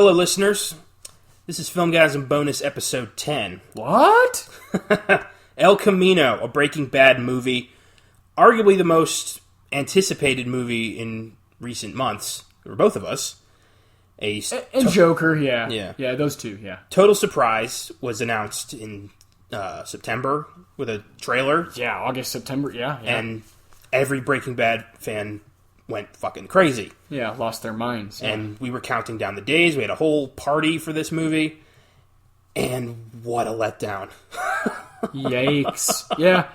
Hello, listeners. This is Filmgazm bonus episode 10. What? El Camino, a Breaking Bad movie. Arguably the most anticipated movie in recent months, for both of us. And Joker, yeah. Yeah. Yeah, those two, yeah. Total Surprise was announced in September with a trailer. Yeah, August, September, yeah. And every Breaking Bad fan went fucking crazy. Yeah, lost their minds. Yeah. And we were counting down the days. We had a whole party for this movie. And what a letdown. Yikes. Yeah.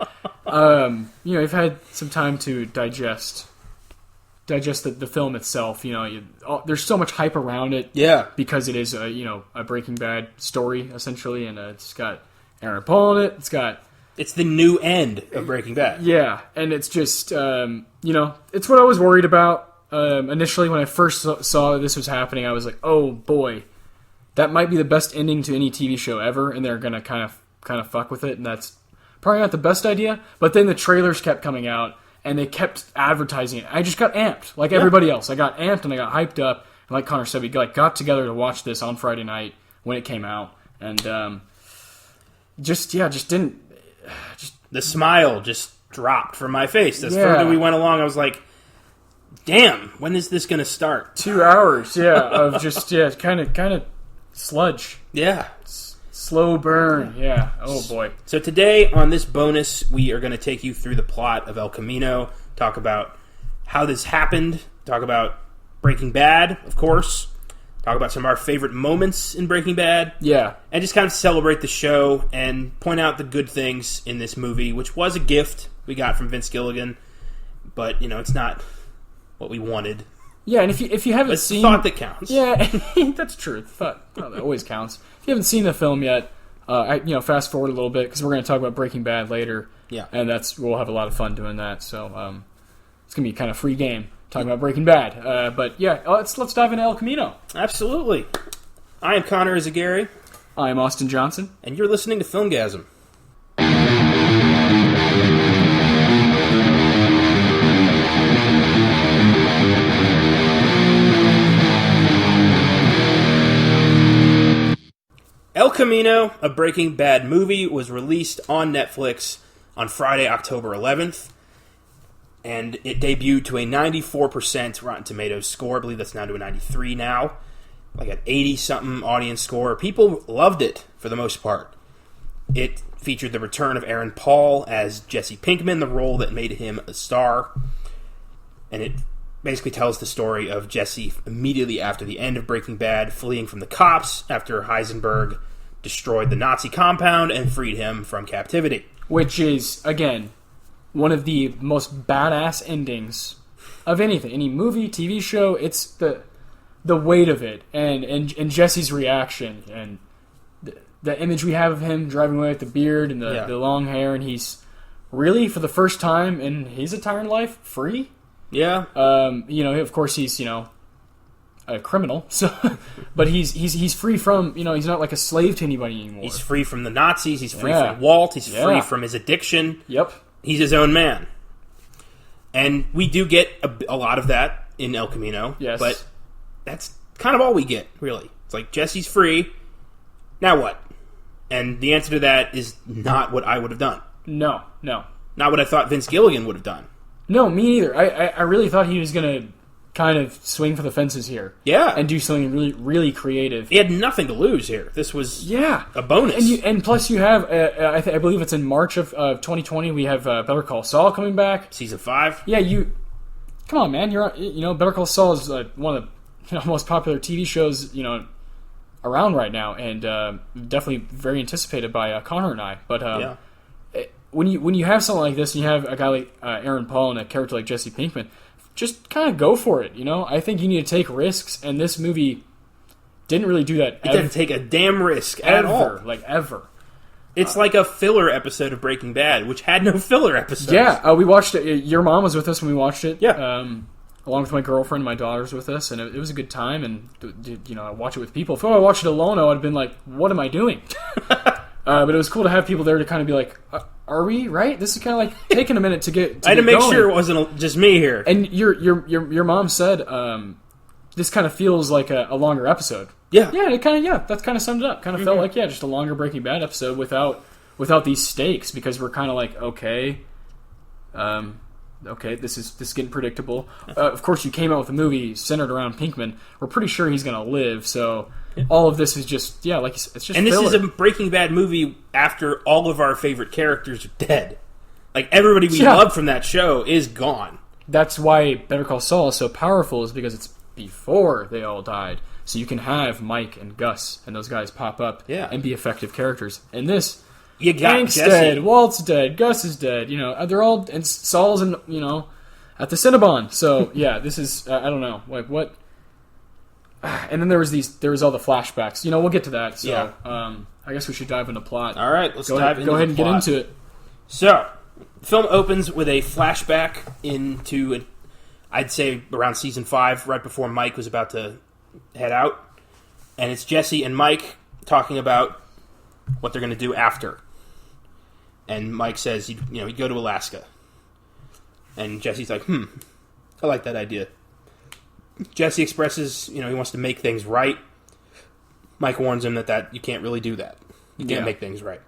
You've had some time to digest the film itself. There's so much hype around it. Yeah. Because it is a Breaking Bad story, essentially. And it's got Aaron Paul in it. It's the new end of Breaking Bad. Yeah, and it's just, it's what I was worried about. Initially, when I first saw this was happening, I was like, oh boy, that might be the best ending to any TV show ever, and they're going to kind of fuck with it, and that's probably not the best idea. But then the trailers kept coming out, and they kept advertising it. I just got amped, like everybody else. I got amped, and I got hyped up, and like Connor said, we got together to watch this on Friday night when it came out, and the smile just dropped from my face. As further we went along, I was like, damn, when is this going to start? 2 hours, of just, kind of sludge. Yeah. Slow burn, yeah. Oh, boy. So today, on this bonus, we are going to take you through the plot of El Camino, talk about how this happened, talk about Breaking Bad, of course, talk about some of our favorite moments in Breaking Bad. Yeah. And just kind of celebrate the show and point out the good things in this movie, which was a gift we got from Vince Gilligan. But, it's not what we wanted. Yeah, and if you haven't seen... thought that counts. Yeah, that's true. Thought that always counts. If you haven't seen the film yet, fast forward a little bit, because we're going to talk about Breaking Bad later. Yeah. And we'll have a lot of fun doing that. So it's going to be kind of free game talking about Breaking Bad. But yeah, let's dive into El Camino. Absolutely. I am Connor Eyzaguirre. I am Austin Johnson. And you're listening to Filmgazm. El Camino, a Breaking Bad movie, was released on Netflix on Friday, October 11th. And it debuted to a 94% Rotten Tomatoes score. I believe that's down to a 93 now. Like an 80-something audience score. People loved it, for the most part. It featured the return of Aaron Paul as Jesse Pinkman, the role that made him a star. And it basically tells the story of Jesse immediately after the end of Breaking Bad, fleeing from the cops after Heisenberg destroyed the Nazi compound and freed him from captivity. Which is, again, one of the most badass endings of anything. Any movie, TV show, it's the weight of it. And Jesse's reaction. And the image we have of him driving away with the beard and the long hair. And he's really, for the first time in his entire life, free. Yeah. Of course he's, a criminal. So, but he's free from, he's not like a slave to anybody anymore. He's free from the Nazis. He's free from Walt. He's free from his addiction. Yep. He's his own man. And we do get a lot of that in El Camino. Yes. But that's kind of all we get, really. It's like, Jesse's free. Now what? And the answer to that is not what I would have done. No. Not what I thought Vince Gilligan would have done. No, me neither. I really thought he was going to kind of swing for the fences here. Yeah. And do something really, really creative. He had nothing to lose here. This was a bonus. And plus you have, I believe it's in March of 2020, we have Better Call Saul coming back. Season 5. Yeah, come on, man. Better Call Saul is one of the most popular TV shows, around right now. And definitely very anticipated by Connor and I. But when you have something like this, and you have a guy like Aaron Paul and a character like Jesse Pinkman, just kind of go for it, I think you need to take risks, and this movie didn't really do that. It didn't take a damn risk at all. Ever. It's like a filler episode of Breaking Bad, which had no filler episodes. Yeah, we watched it. Your mom was with us when we watched it. Yeah. Along with my girlfriend, my daughter's with us, and it was a good time, and, I watch it with people. If I watched it alone, I would have been like, what am I doing? But it was cool to have people there to kind of be like, are we right? This is kind of like taking a minute to get. I had to make sure it wasn't just me here. And your mom said, this kind of feels like a longer episode. Yeah. Yeah, that kind of summed it up. Kind of felt like, just a longer Breaking Bad episode without these stakes, because we're kind of like, okay, this is getting predictable. Of course, you came out with a movie centered around Pinkman. We're pretty sure he's going to live, so all of this is just, like, it's just And this filler. is a Breaking Bad movie after all of our favorite characters are dead. Like, everybody we loved from that show is gone. That's why Better Call Saul is so powerful, is because it's before they all died. So you can have Mike and Gus and those guys pop up and be effective characters. And this, you got Hank's Jesse. dead, Walt's dead, Gus is dead. They're all, and Saul's at the Cinnabon. So this is I don't know, like what. And then there was all the flashbacks. We'll get to that. So I guess we should dive into plot. All right, let's go dive into the ahead and plot. get into it. So, the film opens with a flashback into, I'd say, around season 5, right before Mike was about to head out. And it's Jesse and Mike talking about what they're going to do after. And Mike says, he'd go to Alaska. And Jesse's like, I like that idea. Jesse expresses, he wants to make things right. Mike warns him that you can't really do that. You can't make things right.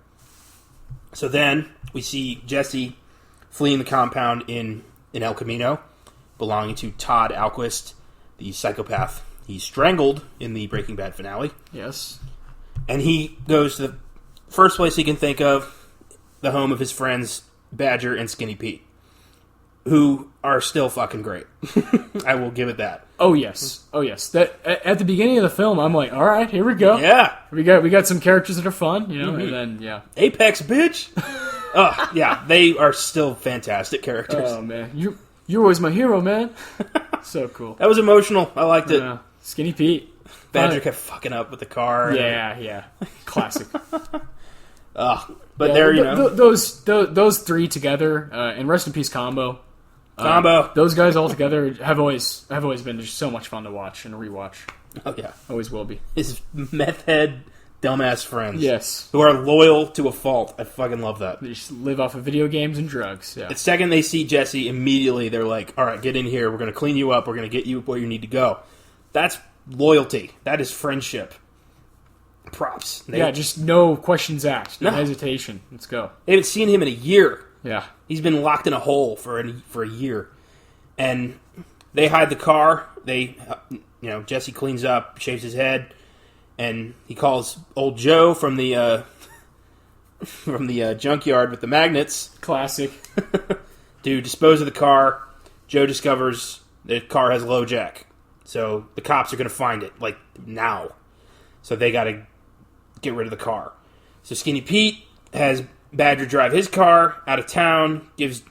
So then we see Jesse fleeing the compound in El Camino, belonging to Todd Alquist, the psychopath he strangled in the Breaking Bad finale. Yes. And he goes to the first place he can think of, the home of his friends Badger and Skinny Pete, who are still fucking great. I will give it that. Oh yes. That at the beginning of the film, I'm like, all right, here we go. Yeah, we got some characters that are fun, and then Apex, bitch. Oh yeah, they are still fantastic characters. Oh man, you're always my hero, man. So cool. That was emotional. I liked it. Skinny Pete. Badger kept fucking up with the car. Yeah. Classic. But those three together, and rest in peace, Combo. Those guys all together have always been just so much fun to watch and rewatch. Oh yeah, always will be. His meth head, dumbass friends. Yes, who are loyal to a fault. I fucking love that. They just live off of video games and drugs. Yeah. The second they see Jesse, immediately they're like, "All right, get in here. We're going to clean you up. We're going to get you where you need to go." That's loyalty. That is friendship. Props. Just no questions asked, no hesitation. Let's go. They haven't seen him in a year. Yeah. He's been locked in a hole for a year. And they hide the car. Jesse cleans up, shaves his head, and he calls old Joe from the junkyard with the magnets. Classic. To dispose of the car. Joe discovers the car has low jack. So the cops are going to find it, like, now. So they got to get rid of the car. So Skinny Pete has Badger drive his car out of town, gives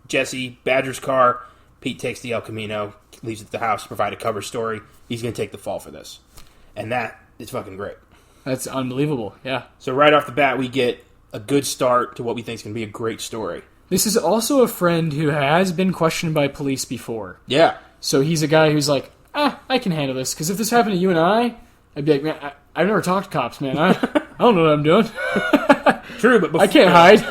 Jesse Badger's car. Pete takes the El Camino, leaves it at the house to provide a cover story. He's going to take the fall for this. And that is fucking great. That's unbelievable, yeah. So right off the bat, we get a good start to what we think is going to be a great story. This is also a friend who has been questioned by police before. Yeah. So he's a guy who's like, I can handle this. Because if this happened to you and I'd be like, man, I've never talked to cops, man. I don't know what I'm doing. True, but before, I can't hide.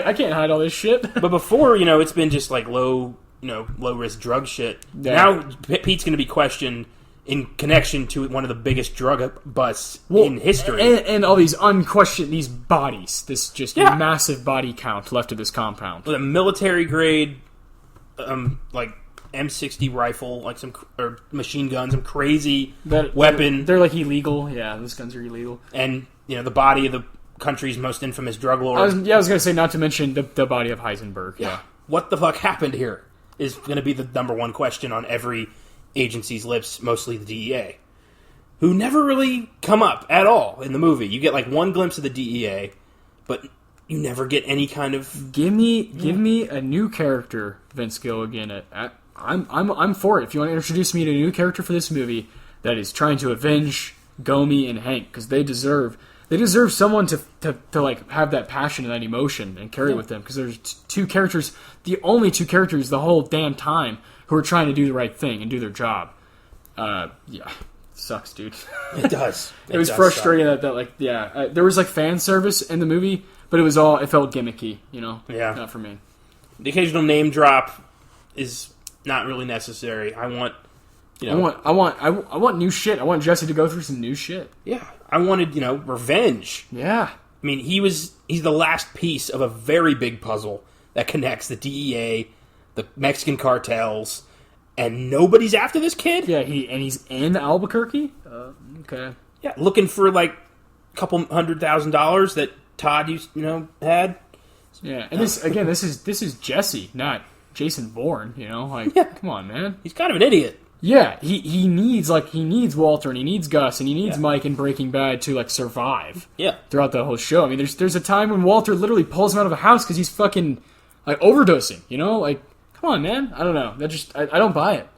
I can't hide all this shit. But before, it's been just like low risk drug shit. Yeah. Now Pete's going to be questioned in connection to one of the biggest drug busts in history, and all these unquestioned bodies. This just massive body count left of this compound. With a military grade, like M60 rifle, like or machine gun, some crazy weapon. They're like illegal. Yeah, those guns are illegal. And the body of the country's most infamous drug lord. I was going to say, not to mention the body of Heisenberg. Yeah. What the fuck happened here is going to be the number one question on every agency's lips, mostly the DEA, who never really come up at all in the movie. You get like one glimpse of the DEA, but you never get any kind of give me a new character, Vince Gilligan. I'm for it. If you want to introduce me to a new character for this movie that is trying to avenge Gomi and Hank, because they deserve someone to like have that passion and that emotion and carry with them, because there's two characters, the only two characters the whole damn time, who are trying to do the right thing and do their job. Sucks, dude. It does. It was frustrating that there was like fan service in the movie, but it felt gimmicky, Yeah. Not for me. The occasional name drop is not really necessary. I want You know, I want new shit. I want Jesse to go through some new shit. Yeah, I wanted, revenge. Yeah. I mean, he's the last piece of a very big puzzle that connects the DEA, the Mexican cartels, and nobody's after this kid? Yeah, he's in Albuquerque? Okay. Yeah, looking for, like, a couple $100,000 that Todd had. Yeah, and this is Jesse, not Jason Bourne, Come on, man. He's kind of an idiot. Yeah, he needs Walter, and he needs Gus, and he needs Mike in Breaking Bad to, like, survive. Yeah. Throughout the whole show. I mean, there's a time when Walter literally pulls him out of a house because he's fucking, like, overdosing, Like, come on, man. I don't know. I don't buy it.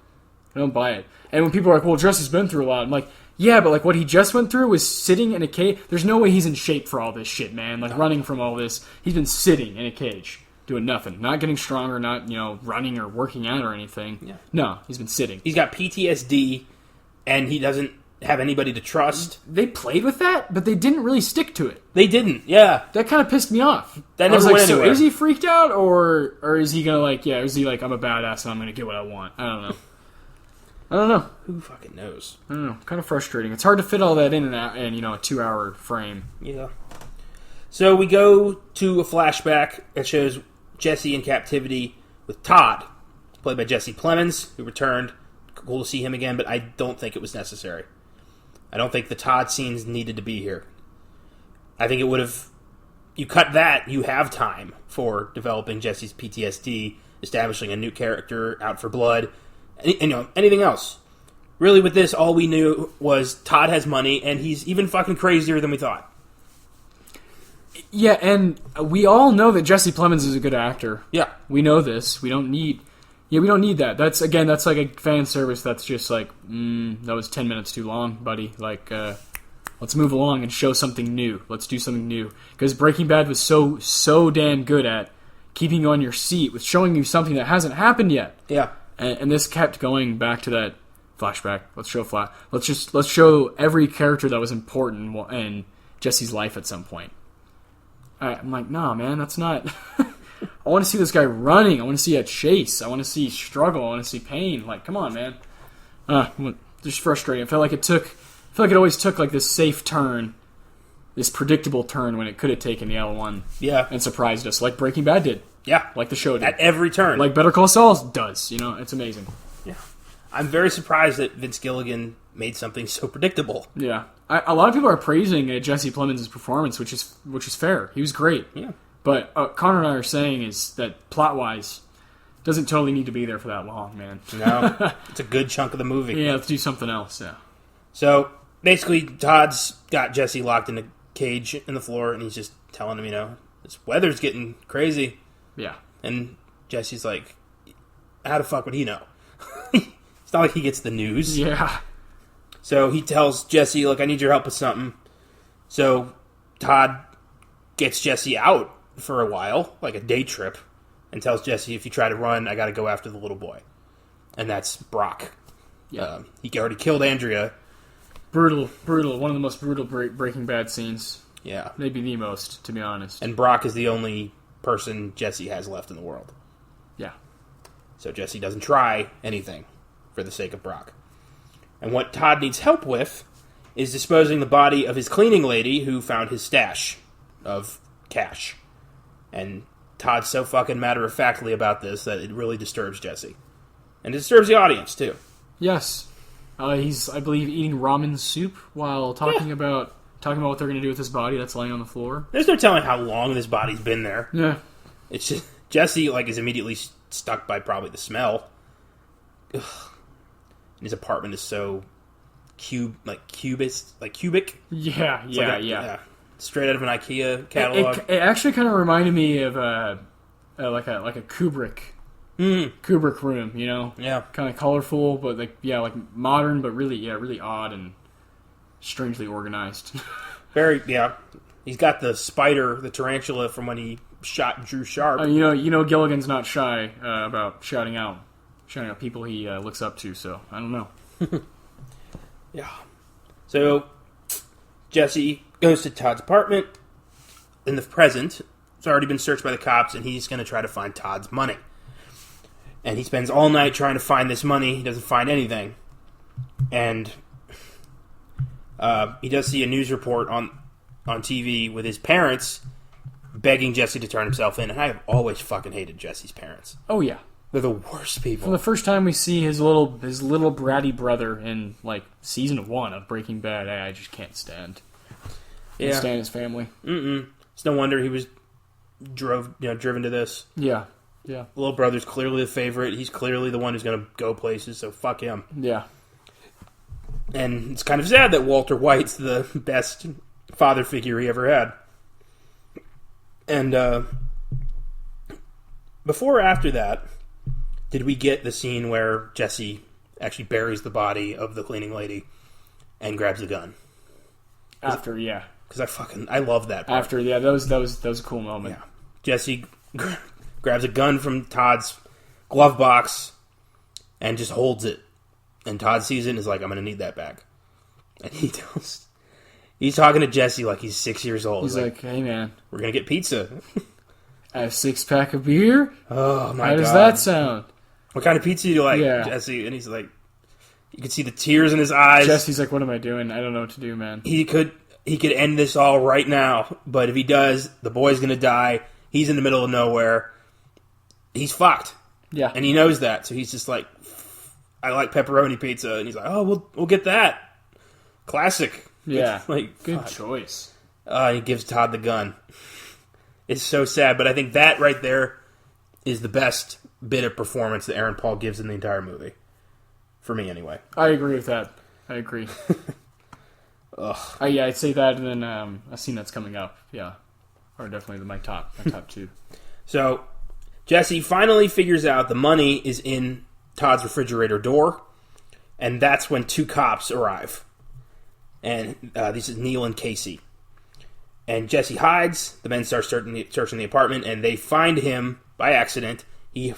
I don't buy it. And when people are like, well, Jesse's been through a lot, I'm like, yeah, but, like, what he just went through was sitting in a cage. There's no way he's in shape for all this shit, man. Like, running from all this. He's been sitting in a cage, doing nothing. Not getting stronger, not, running or working out or anything. Yeah. No, he's been sitting. He's got PTSD, and he doesn't have anybody to trust. They played with that, but they didn't really stick to it. They didn't, yeah. That kind of pissed me off. That never went anywhere. So is he freaked out, or is he gonna, like, is he like, I'm a badass and I'm gonna get what I want? I don't know. Who fucking knows? I don't know. Kind of frustrating. It's hard to fit all that in a 2-hour frame. Yeah. So we go to a flashback that shows Jesse in captivity with Todd, played by Jesse Plemons, who returned. Cool to see him again, but I don't think it was necessary. I don't think the Todd scenes needed to be here. I think it would have... You cut that, you have time for developing Jesse's PTSD, establishing a new character, out for blood, anything else. Really, with this, all we knew was Todd has money, and he's even fucking crazier than we thought. Yeah, and we all know that Jesse Plemons is a good actor. Yeah. We know this. We don't need that. That's like a fan service that's just like, that was 10 minutes too long, buddy. Like, let's move along and show something new. Let's do something new. Because Breaking Bad was so damn good at keeping you on your seat with showing you something that hasn't happened yet. Yeah. And this kept going back to that flashback. Let's show every character that was important in Jesse's life at some point. I'm like, nah, man, that's not... I want to see this guy running. I want to see a chase. I want to see struggle. I want to see pain. Like, come on, man. Just frustrating. I felt like it always took like this safe turn, this predictable turn when it could have taken the L1. Yeah. And surprised us, like Breaking Bad did. Yeah. Like the show did. At every turn. Like Better Call Saul does. It's amazing. Yeah. I'm very surprised that Vince Gilligan made something so predictable. Yeah. A lot of people are praising Jesse Plemons' performance, which is fair. He was great. Yeah. But Connor and I are saying is that plot-wise, doesn't totally need to be there for that long, man. No. It's a good chunk of the movie. Yeah, let's do something else, yeah. So, basically, Todd's got Jesse locked in a cage in the floor, and he's just telling him, this weather's getting crazy. Yeah. And Jesse's like, how the fuck would he know? It's not like he gets the news. Yeah. So he tells Jesse, look, I need your help with something. So Todd gets Jesse out for a while, like a day trip, and tells Jesse, if you try to run, I gotta go after the little boy. And that's Brock. Yeah. He already killed Andrea. Brutal. One of the most brutal Breaking Bad scenes. Yeah. Maybe the most, to be honest. And Brock is the only person Jesse has left in the world. Yeah. So Jesse doesn't try anything for the sake of Brock. And what Todd needs help with is disposing the body of his cleaning lady who found his stash of cash. And Todd's so fucking matter-of-factly about this that it really disturbs Jesse. And it disturbs the audience, too. Yes. He's, I believe, eating ramen soup while talking about what they're going to do with his body that's laying on the floor. There's no telling how long this body's been there. Yeah. It's just, Jesse, is immediately stuck by probably the smell. Ugh. And his apartment is so cubic. Yeah. Straight out of an IKEA catalog. It actually kind of reminded me of like a Kubrick room, Yeah. Kind of colorful, but like modern, but really odd and strangely organized. Very, yeah. He's got the spider, the tarantula from when he shot Drew Sharp. Gilligan's not shy about shouting out people he looks up to, so I don't know. Yeah. So, Jesse goes to Todd's apartment. In the present, it's already been searched by the cops, and he's going to try to find Todd's money. And he spends all night trying to find this money. He doesn't find anything. And he does see a news report on TV with his parents begging Jesse to turn himself in. And I have always fucking hated Jesse's parents. Oh, yeah. They're the worst people. From the first time we see his little bratty brother in, like, season 1 of Breaking Bad, I just can't stand. Can't stand his family. It's no wonder he was driven to this. Yeah. The little brother's clearly the favorite. He's clearly the one who's going to go places, so fuck him. Yeah. And it's kind of sad that Walter White's the best father figure he ever had. And before or after that, did we get the scene where Jesse actually buries the body of the cleaning lady and grabs the gun? After, yeah. Because I love that part. After, yeah, that was a cool moment. Yeah. Jesse grabs a gun from Todd's glove box and just holds it. And Todd sees it and is like, I'm going to need that back. And he's talking to Jesse like he's 6 years old. He's like, hey, man. We're going to get pizza. A 6-pack of beer? Oh, my God. How does that sound? What kind of pizza do you like, Jesse? And he's like, you can see the tears in his eyes. Jesse's like, what am I doing? I don't know what to do, man. He could end this all right now, but if he does, the boy's going to die. He's in the middle of nowhere. He's fucked. Yeah. And he knows that, so he's just like, I like pepperoni pizza. And he's like, oh, we'll get that. Classic. Yeah. Good choice. He gives Todd the gun. It's so sad, but I think that right there is the best bit of performance that Aaron Paul gives in the entire movie. For me, anyway. I agree with that. I agree. Ugh. Yeah, I'd say that, and then a scene that's coming up. Yeah. Are definitely my top two. So, Jesse finally figures out the money is in Todd's refrigerator door, and that's when 2 cops arrive. And this is Neil and Casey. And Jesse hides. The men start searching the apartment, and they find him by accident. He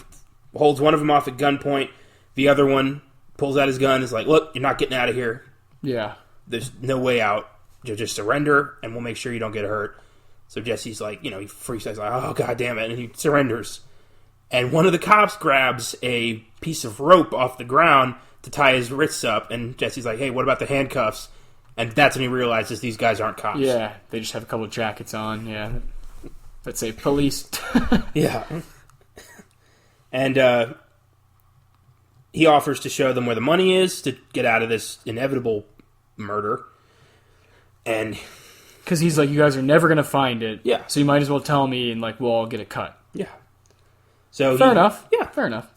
holds one of them off at gunpoint. The other one pulls out his gun and is like, look, you're not getting out of here. Yeah. There's no way out. You'll just surrender, and we'll make sure you don't get hurt. So Jesse's like, he freaks out. He's like, oh, God damn it. And he surrenders. And one of the cops grabs a piece of rope off the ground to tie his wrists up. And Jesse's like, hey, what about the handcuffs? And that's when he realizes these guys aren't cops. Yeah, they just have a couple of jackets on, yeah. That say police. Yeah. And he offers to show them where the money is to get out of this inevitable murder. And because he's like, you guys are never going to find it. Yeah. So you might as well tell me, and we'll all get a cut. Yeah. So fair enough. Yeah. Fair enough.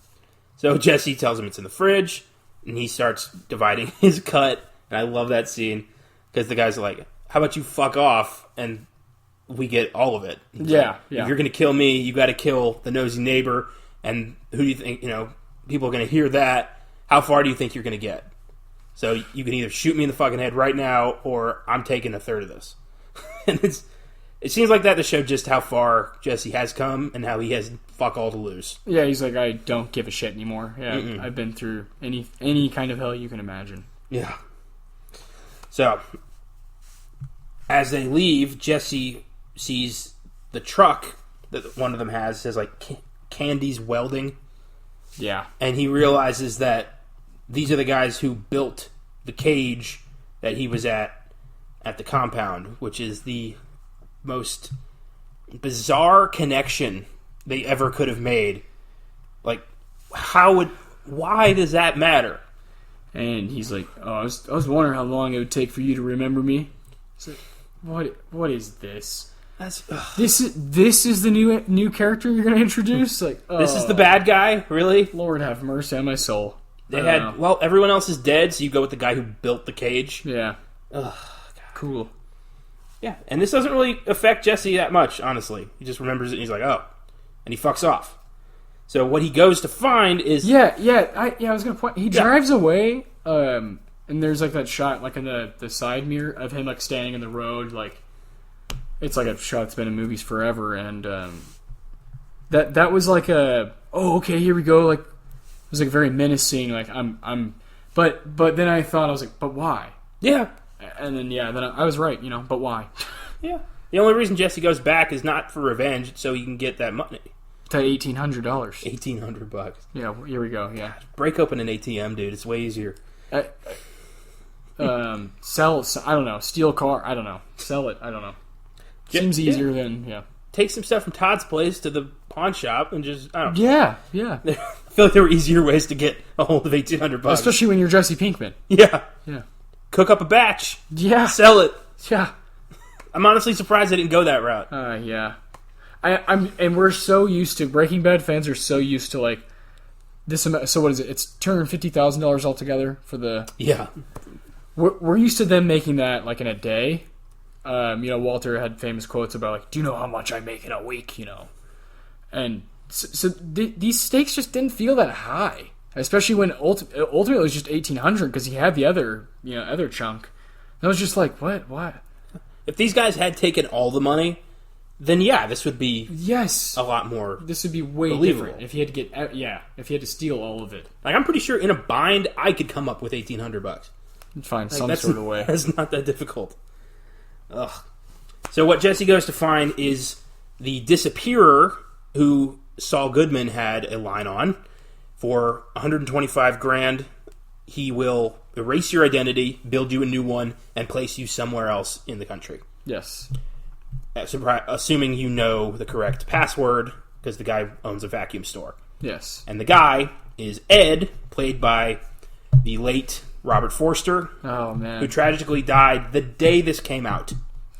So Jesse tells him it's in the fridge, and he starts dividing his cut. And I love that scene because the guys are like, how about you fuck off and we get all of it. He's like, if you're going to kill me, you got to kill the nosy neighbor. And who do you think, people are going to hear that. How far do you think you're going to get? So you can either shoot me in the fucking head right now or I'm taking a third of this. And it seems like that to show just how far Jesse has come and how he has fuck all to lose. Yeah, he's like, I don't give a shit anymore. Yeah, I've been through any kind of hell you can imagine. Yeah. So, as they leave, Jesse sees the truck that one of them has, says Candy's Welding. Yeah. And he realizes that these are the guys who built the cage that he was at the compound, which is the most bizarre connection they ever could have made. Why does that matter? And he's like, oh, I was wondering how long it would take for you to remember me. It's like, what is this? This is the new character you're going to introduce? This is the bad guy? Really? Lord have mercy on my soul. Everyone else is dead, so you go with the guy who built the cage. Yeah. Ugh, God. Cool. Yeah, and this doesn't really affect Jesse that much, honestly. He just remembers it and he's like, oh. And he fucks off. So what he goes to find is... I was going to point... He drives away, and there's that shot, in the side mirror of him, standing in the road, It's a shot that's been in movies forever, and that was okay, here we go, it was very menacing, but then I thought, I was like, but why? Yeah. And then, then I was right, but why? Yeah. The only reason Jesse goes back is not for revenge, it's so he can get that money. That $1,800. $1,800. Yeah, here we go, yeah. Break open an ATM, dude, it's way easier. Sell. I don't know. Steal car. I don't know. Sell it. I don't know. Seems easier than Take some stuff from Todd's place to the pawn shop and just I don't know. Yeah. I feel like there were easier ways to get a hold of $1,800. Especially when you're Jesse Pinkman. Yeah. Yeah. Cook up a batch. Yeah. Sell it. Yeah. I'm honestly surprised they didn't go that route. Yeah. And we're so used to Breaking Bad fans are so used to like this. So what is it? It's $250,000 altogether for the. Yeah. We're used to them making that like in a day. Walter had famous quotes about like, "Do you know how much I make in a week?" And so these stakes just didn't feel that high, especially when ultimately it was just 1,800 because he had the other chunk. And I was just like, what? If these guys had taken all the money, then yeah, this would be a lot more. This would be way believable. different if he had to if he had to steal all of it. Like I'm pretty sure in a bind I could come up with $1,800. Find some sort of way. That's not that difficult. Ugh. So what Jesse goes to find is the disappearer who Saul Goodman had a line on. For $125,000, he will erase your identity, build you a new one, and place you somewhere else in the country. Yes. Assuming you know the correct password, because the guy owns a vacuum store. Yes. And the guy is Ed, played by the late Robert Forster. Oh, man. Who tragically died the day this came out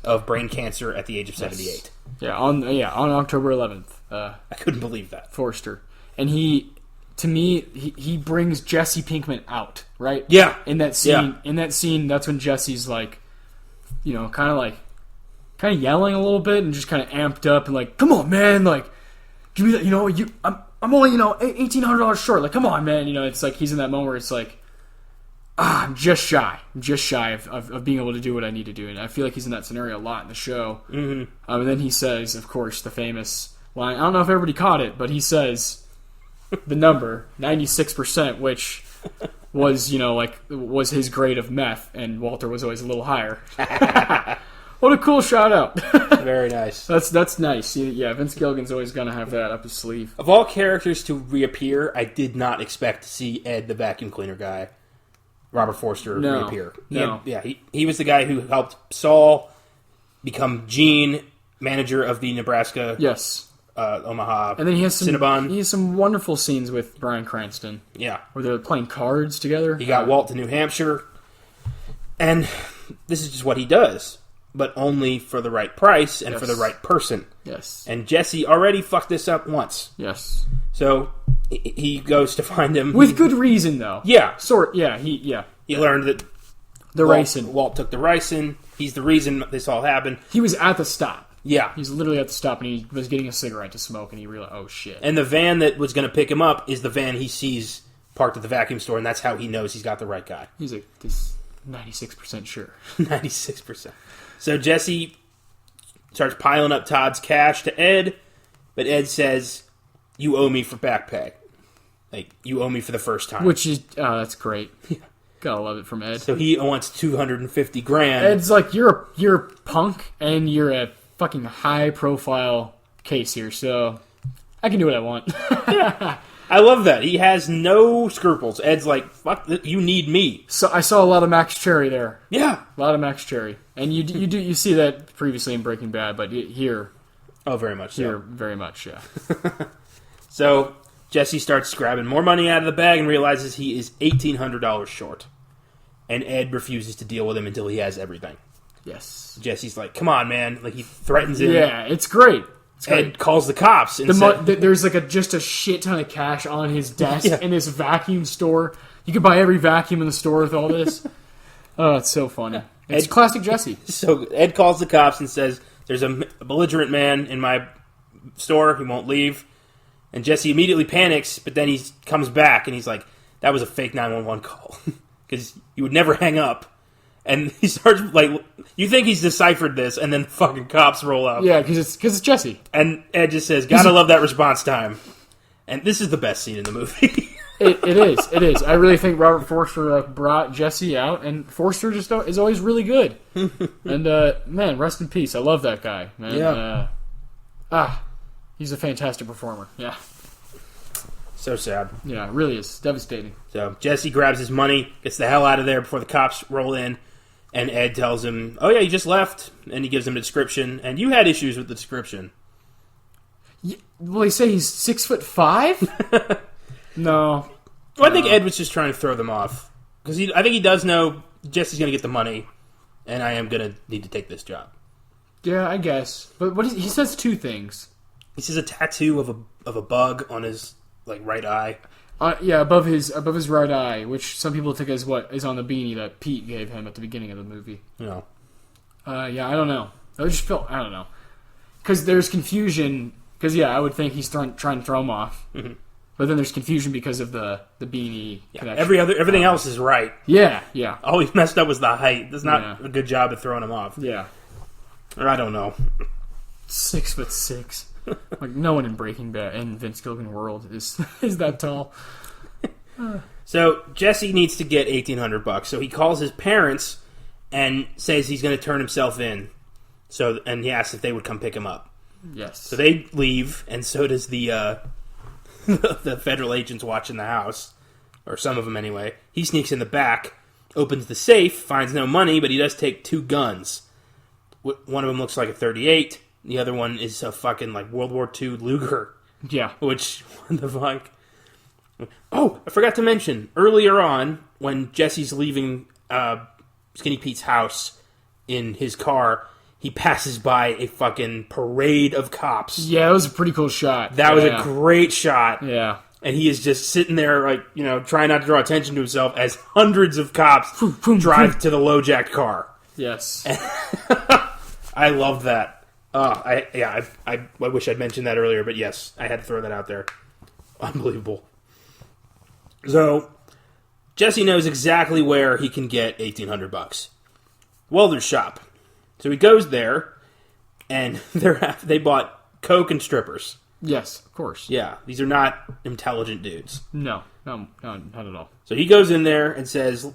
of brain cancer at the age of 78. Yeah, on October 11th. I couldn't believe that. Forster. And he brings Jesse Pinkman out, right? Yeah. In that scene, that's when Jesse's like, kind of yelling a little bit and just kind of amped up and like, come on, man, like, give me that, I'm only, $1,800 short. Like, come on, man. It's like he's in that moment where it's like, I'm just shy of being able to do what I need to do. And I feel like he's in that scenario a lot in the show. Mm-hmm. And then he says, of course, the famous line. I don't know if everybody caught it, but he says the number 96%, which was was his grade of meth, and Walter was always a little higher. What a cool shout out! Very nice. That's nice. Yeah, Vince Gilligan's always gonna have that up his sleeve. Of all characters to reappear, I did not expect to see Ed, the vacuum cleaner guy, Robert Forster, reappear. He was the guy who helped Saul become Gene, manager of the Nebraska. Yes. Omaha. And then he has Cinnabon. some wonderful scenes with Bryan Cranston. Yeah. Where they're playing cards together. He got Walt to New Hampshire. And this is just what he does. But only for the right price and for the right person. Yes. And Jesse already fucked this up once. Yes. So he goes to find him. With good reason, though. Yeah. He learned that Walt took the ricin. He's the reason this all happened. He was at the stop. Yeah. He's literally at the stop, and he was getting a cigarette to smoke, and he realized, oh, shit. And the van that was going to pick him up is the van he sees parked at the vacuum store, and that's how he knows he's got the right guy. He's like, this 96% sure. 96%. So Jesse starts piling up Todd's cash to Ed, but Ed says, you owe me for back pay. Like, you owe me for the first time. Which is, that's great. Gotta love it from Ed. So he wants $250,000. Ed's like, you're a punk, and you're a fucking high-profile case here, so I can do what I want. I love that. He has no scruples. Ed's like, fuck, you need me. So I saw a lot of Max Cherry there. Yeah. A lot of Max Cherry. And you see that previously in Breaking Bad, but here... Oh, very much so. Here, very much, yeah. So Jesse starts grabbing more money out of the bag and realizes he is $1,800 short. And Ed refuses to deal with him until he has everything. Yes. Jesse's like, come on, man. Like, he threatens him. Yeah, it's great. Ed calls the cops. And there's like just a shit ton of cash on his desk in this vacuum store. You could buy every vacuum in the store with all this. Oh, it's so funny. It's classic Jesse. So Ed calls the cops and says, there's a belligerent man in my store. He won't leave. And Jesse immediately panics, but then he comes back and he's like, that was a fake 911 call. Because you would never hang up. And he starts, like, you think he's deciphered this, and then fucking cops roll up. Yeah, because it's Jesse. And Ed just says, gotta love that response time. And this is the best scene in the movie. It is. I really think Robert Forster brought Jesse out, and Forster just is always really good. And, man, rest in peace. I love that guy, man. Yeah. He's a fantastic performer. Yeah. So sad. Yeah, it really is. Devastating. So Jesse grabs his money, gets the hell out of there before the cops roll in, and Ed tells him, "Oh yeah, you just left," and he gives him a description, and you had issues with the description. Yeah, well, they say he's 6'5". No. Well, I think Ed was just trying to throw them off because I think he does know Jesse's going to get the money, and I am going to need to take this job. Yeah, I guess. But he says two things. He says a tattoo of a bug on his right eye. Yeah, above his right eye, which some people took as what is on the beanie that Pete gave him at the beginning of the movie. No. Yeah, I don't know. I don't know. Because there's confusion. Because, yeah, I would think he's trying to throw him off. Mm-hmm. But then there's confusion because of the beanie connection. Everything else is right. Yeah. All he messed up was the height. That's not a good job at throwing him off. Yeah. Or I don't know. 6'6". Like, no one in Breaking Bad and Vince Gilligan world is that tall. So Jesse needs to get $1,800, so he calls his parents and says he's going to turn himself in. And he asks if they would come pick him up. Yes. So they leave, and so does the the federal agents watching the house, or some of them anyway. He sneaks in the back, opens the safe, finds no money, but he does take 2 guns. One of them looks like a .38. The other one is a fucking World War II Luger. Yeah. Which, what the fuck? Oh, I forgot to mention, earlier on, when Jesse's leaving Skinny Pete's house in his car, he passes by a fucking parade of cops. Yeah, it was a pretty cool shot. That was a great shot. Yeah. And he is just sitting there, trying not to draw attention to himself as hundreds of cops drive to the low-jacked car. Yes. I love that. I wish I'd mentioned that earlier, but yes, I had to throw that out there. Unbelievable. So, Jesse knows exactly where he can get $1,800. Welder's shop. So he goes there, and they bought coke and strippers. Yes, of course. Yeah, these are not intelligent dudes. No, not at all. So he goes in there and says,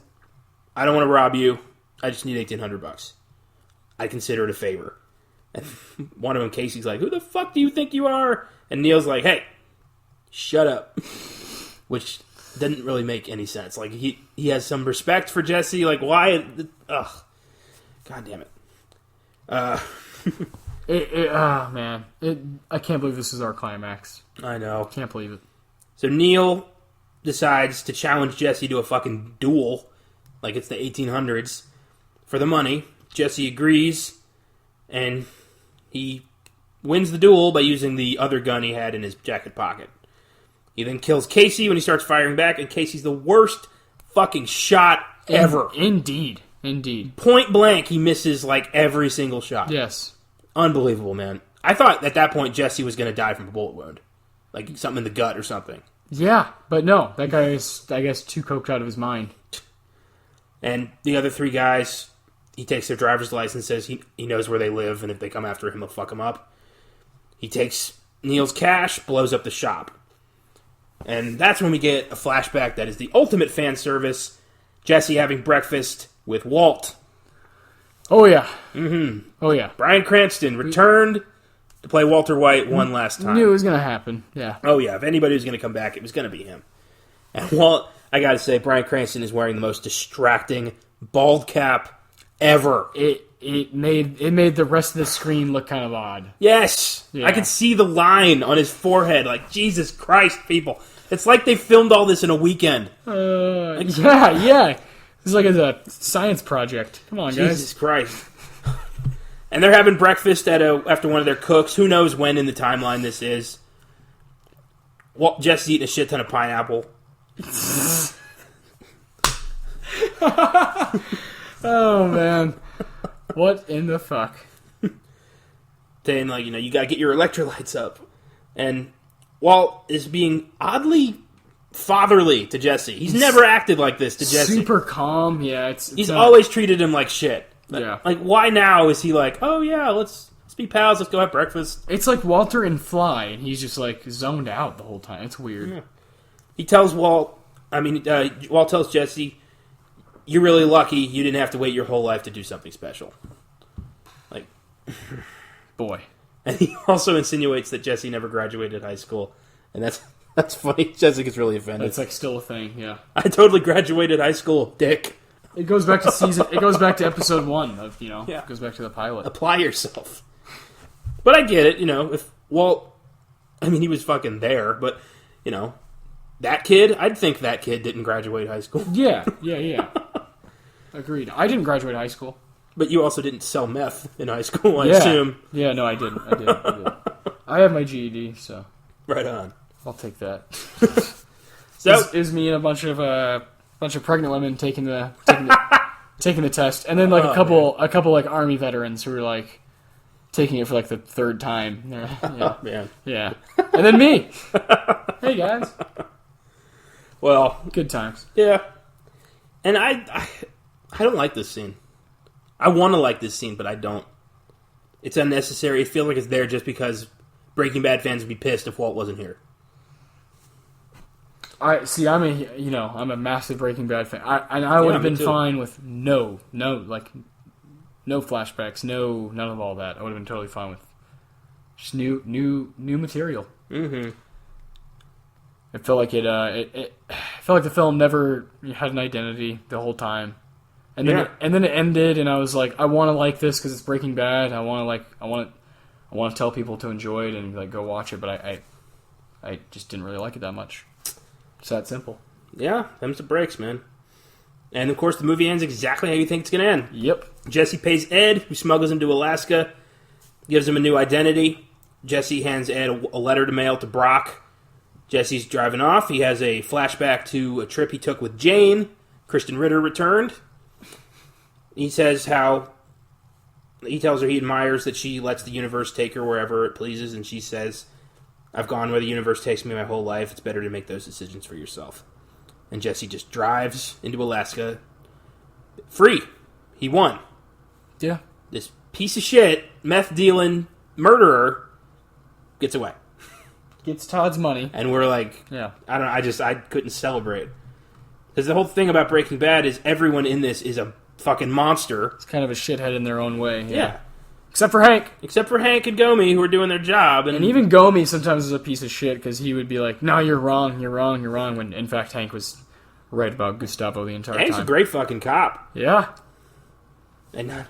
"I don't want to rob you. I just need $1,800. I consider it a favor." And one of them, Casey's like, "Who the fuck do you think you are?" And Neil's like, "Hey, shut up." Which didn't really make any sense. He has some respect for Jesse. Why? Ugh. God damn it. Man. I can't believe this is our climax. I know. Can't believe it. So Neil decides to challenge Jesse to a fucking duel. It's the 1800s. For the money. Jesse agrees. And he wins the duel by using the other gun he had in his jacket pocket. He then kills Casey when he starts firing back, and Casey's the worst fucking shot ever. Indeed. Point blank, he misses every single shot. Yes. Unbelievable, man. I thought at that point Jesse was going to die from a bullet wound. Something in the gut or something. Yeah, but no. That guy is, I guess, too coked out of his mind. And the other 3 guys, he takes their driver's license, says he knows where they live, and if they come after him, he'll fuck them up. He takes Neil's cash, blows up the shop. And that's when we get a flashback that is the ultimate fan service. Jesse having breakfast with Walt. Oh, yeah. Mm-hmm. Oh, yeah. Bryan Cranston returned to play Walter White one last time. Knew it was going to happen, yeah. Oh, yeah. If anybody was going to come back, it was going to be him. And Walt, I got to say, Bryan Cranston is wearing the most distracting bald cap ever. It made the rest of the screen look kind of odd. Yes! Yeah. I could see the line on his forehead. Jesus Christ, people. It's like they filmed all this in a weekend. Yeah. This is like a science project. Come on, guys. Jesus Christ. And they're having breakfast after one of their cooks. Who knows when in the timeline this is. Jesse's eating a shit ton of pineapple. Oh, man. What in the fuck? Saying, you gotta get your electrolytes up. And Walt is being oddly fatherly to Jesse. He's never acted like this to Jesse. Super calm, yeah. He's always treated him like shit. Yeah. Why now is he oh yeah, let's be pals, let's go have breakfast. It's like Walter in Fly, and he's just zoned out the whole time. It's weird. Yeah. He tells Walt tells Jesse, "You're really lucky you didn't have to wait your whole life to do something special." Boy. And he also insinuates that Jesse never graduated high school, and that's That's funny. Jessica's really offended. It's like still a thing. Yeah. I totally graduated high school, dick. It goes back to It goes back to episode 1 of Yeah. It goes back to the pilot. Apply yourself. But I get it. If Walt, he was fucking there, but that kid, I'd think that kid didn't graduate high school. Yeah. Agreed. I didn't graduate high school. But you also didn't sell meth in high school, I assume. Yeah, no, I didn't. I did. I have my GED, so. Right on. I'll take that. So is me and a bunch of pregnant women taking the test, and then like a couple like Army veterans who were like taking it for like the third time. Yeah, man. Yeah, and then me. Hey guys. Well, good times. Yeah, and I don't like this scene. I want to like this scene, but I don't. It's unnecessary. It feels like it's there just because Breaking Bad fans would be pissed if Walt wasn't here. I'm a massive Breaking Bad fan. I would have been fine with no flashbacks, none of all that. I would have been totally fine with just new material. Mm-hmm. It felt like it felt like the film never had an identity the whole time, and then it ended, and I was like, I want to like this because it's Breaking Bad. I want to tell people to enjoy it and like go watch it, but I just didn't really like it that much. It's that simple. Yeah, them's the breaks, man. And, of course, the movie ends exactly how you think it's going to end. Yep. Jesse pays Ed, who smuggles him to Alaska, gives him a new identity. Jesse hands Ed a letter to mail to Brock. Jesse's driving off. He has a flashback to a trip he took with Jane. Kristen Ritter returned. He tells her he admires that she lets the universe take her wherever it pleases, and she says, I've gone where the universe takes me my whole life. It's better to make those decisions for yourself. And Jesse just drives into Alaska. Free. He won. Yeah. This piece of shit, meth-dealing murderer gets away. Gets Todd's money. And we're like, yeah. I couldn't celebrate. Because the whole thing about Breaking Bad is everyone in this is a fucking monster. It's kind of a shithead in their own way. Yeah. Except for Hank. Except for Hank and Gomi, who are doing their job. And even Gomi sometimes is a piece of shit, because he would be like, no, you're wrong, when in fact Hank was right about Gustavo the entire time. Hank's a great fucking cop. Yeah. And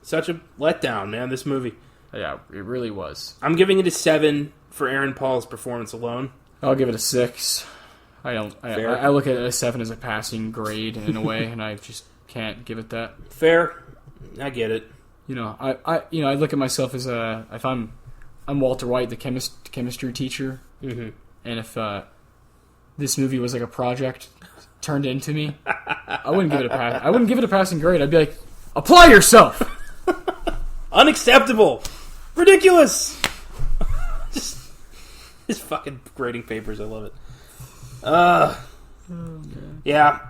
such a letdown, man, this movie. Yeah, it really was. I'm giving it a 7 for Aaron Paul's performance alone. I'll give it a 6. I look at a 7 as a passing grade in a way, and I just can't give it that. Fair. I get it. I look at myself as if I'm Walter White, the chemistry teacher, mm-hmm. and if this movie was like a project turned into me, I wouldn't give it a pass. I wouldn't give it a passing grade. I'd be like, apply yourself. Unacceptable. Ridiculous. Just fucking grading papers. I love it. Yeah,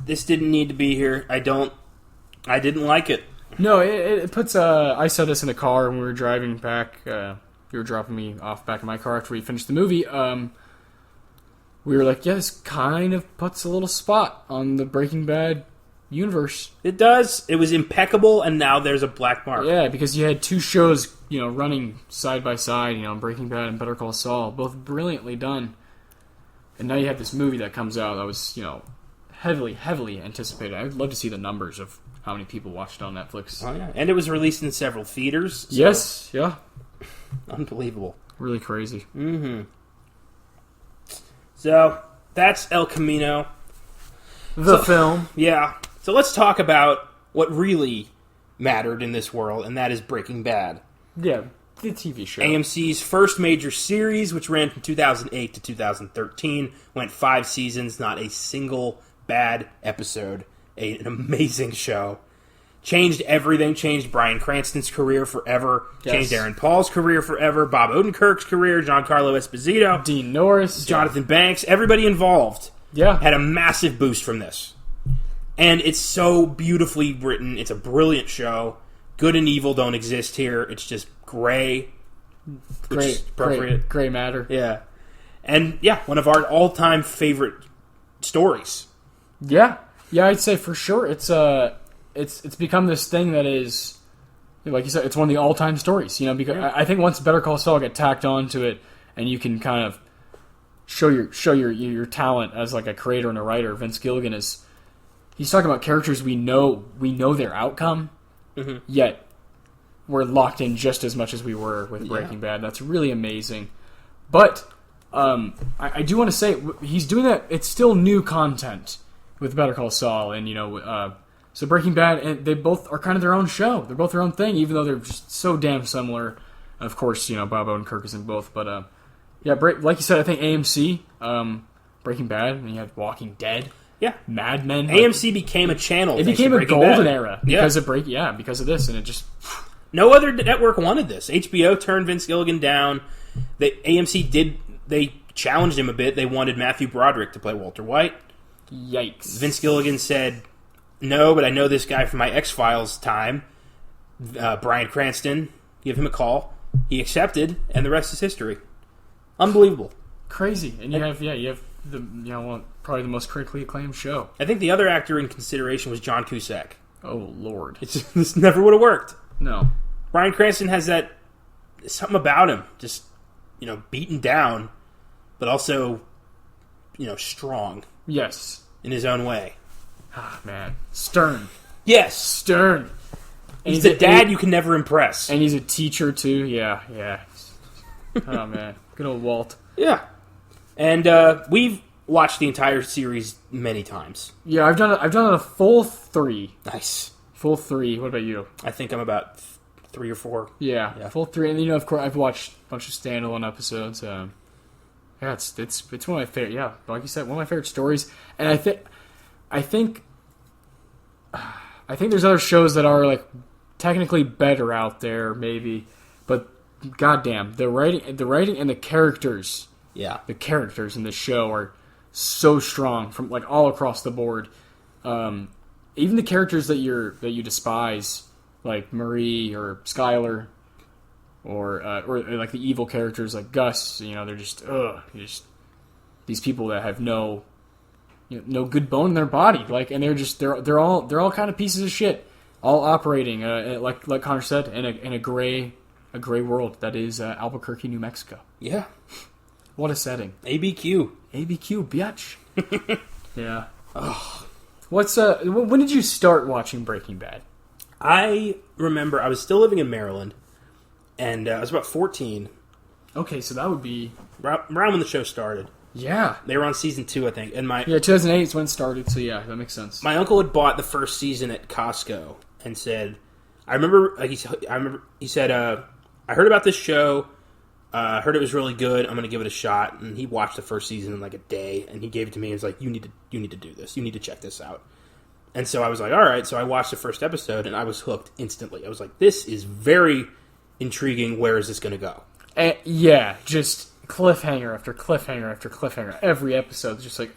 this didn't need to be here. I didn't like it. No, it puts. I saw this in the car when we were driving back. You were dropping me off back in my car after we finished the movie. We were like, yeah, this kind of puts a little spot on the Breaking Bad universe. It does. It was impeccable, and now there's a black mark. Yeah, because you had two shows, running side by side. Breaking Bad and Better Call Saul, both brilliantly done. And now you have this movie that comes out that was, heavily, heavily anticipated. I'd love to see the numbers of how many people watched it on Netflix. Oh, yeah. And it was released in several theaters. So yes, yeah. Unbelievable. Really crazy. Mm-hmm. So, that's El Camino. The film. Yeah. So let's talk about what really mattered in this world, and that is Breaking Bad. Yeah, the TV show. AMC's first major series, which ran from 2008 to 2013, went 5 seasons, not a single bad episode. An amazing show. Changed everything. Changed Bryan Cranston's career forever. Yes. Changed Aaron Paul's career forever. Bob Odenkirk's career. Giancarlo Esposito. Dean Norris. Jonathan Banks. Everybody involved. Yeah. Had a massive boost from this. And it's so beautifully written. It's a brilliant show. Good and evil don't exist here. It's just gray. Which is appropriate. Gray matter. Yeah. And, yeah, one of our all-time favorite stories. Yeah. Yeah, I'd say for sure it's become this thing that is, like you said, it's one of the all-time stories, because I think once Better Call Saul got tacked onto it, and you can kind of show your talent as like a creator and a writer. Vince Gilligan he's talking about characters we know their outcome, yet we're locked in just as much as we were with Breaking Bad. That's really amazing. But I do want to say he's doing that. It's still new content with Better Call Saul, and so Breaking Bad, and they both are kind of their own show. They're both their own thing, even though they're just so damn similar. Of course, Bob Odenkirk is in both, but like you said, I think AMC, Breaking Bad, and you had Walking Dead. Yeah, Mad Men. AMC became a channel. It became a golden era because of because of this, and it just no other network wanted this. HBO turned Vince Gilligan down. AMC they challenged him a bit. They wanted Matthew Broderick to play Walter White. Yikes! Vince Gilligan said, "No, but I know this guy from my X-Files time, Bryan Cranston. Give him a call." He accepted, and the rest is history. Unbelievable, crazy, and you have the probably the most critically acclaimed show. I think the other actor in consideration was John Cusack. Oh Lord, this never would have worked. No, Bryan Cranston has something about him, just beaten down, but also strong. Yes, in his own way. Ah man, stern. Yes, stern. And he's a dad you can never impress. And he's a teacher, too. Yeah. Oh, man. Good old Walt. Yeah. And we've watched the entire series many times. Yeah, I've done it a full 3. Nice. Full 3. What about you? I think I'm about 3 or 4. Yeah, full 3. And, of course, I've watched a bunch of standalone episodes. Yeah, it's one of my favorite, like you said, one of my favorite stories. And I think there's other shows that are, like, technically better out there, maybe, but goddamn, the writing and the characters, the characters in the show are so strong from like all across the board. Even the characters that you despise, like Marie or Skylar, or like the evil characters like Gus. They're just these people that have no good bone in their body, like, and they're all kind of pieces of shit. All operating, like Connor said, in a gray world that is Albuquerque, New Mexico. Yeah, what a setting. ABQ, bitch. Yeah. When did you start watching Breaking Bad? I remember I was still living in Maryland, and I was about 14. Okay, so that would be around when the show started. Yeah, they were on season 2, I think, and 2008 is when it started. So yeah, that makes sense. My uncle had bought the first season at Costco. And said, I remember he said, I heard about this show, heard it was really good, I'm going to give it a shot. And he watched the first season in like a day, and he gave it to me and was like, you need to do this. You need to check this out. And so I was like, all right. So I watched the first episode, and I was hooked instantly. I was like, this is very intriguing. Where is this going to go? Just cliffhanger after cliffhanger after cliffhanger. Every episode is just like,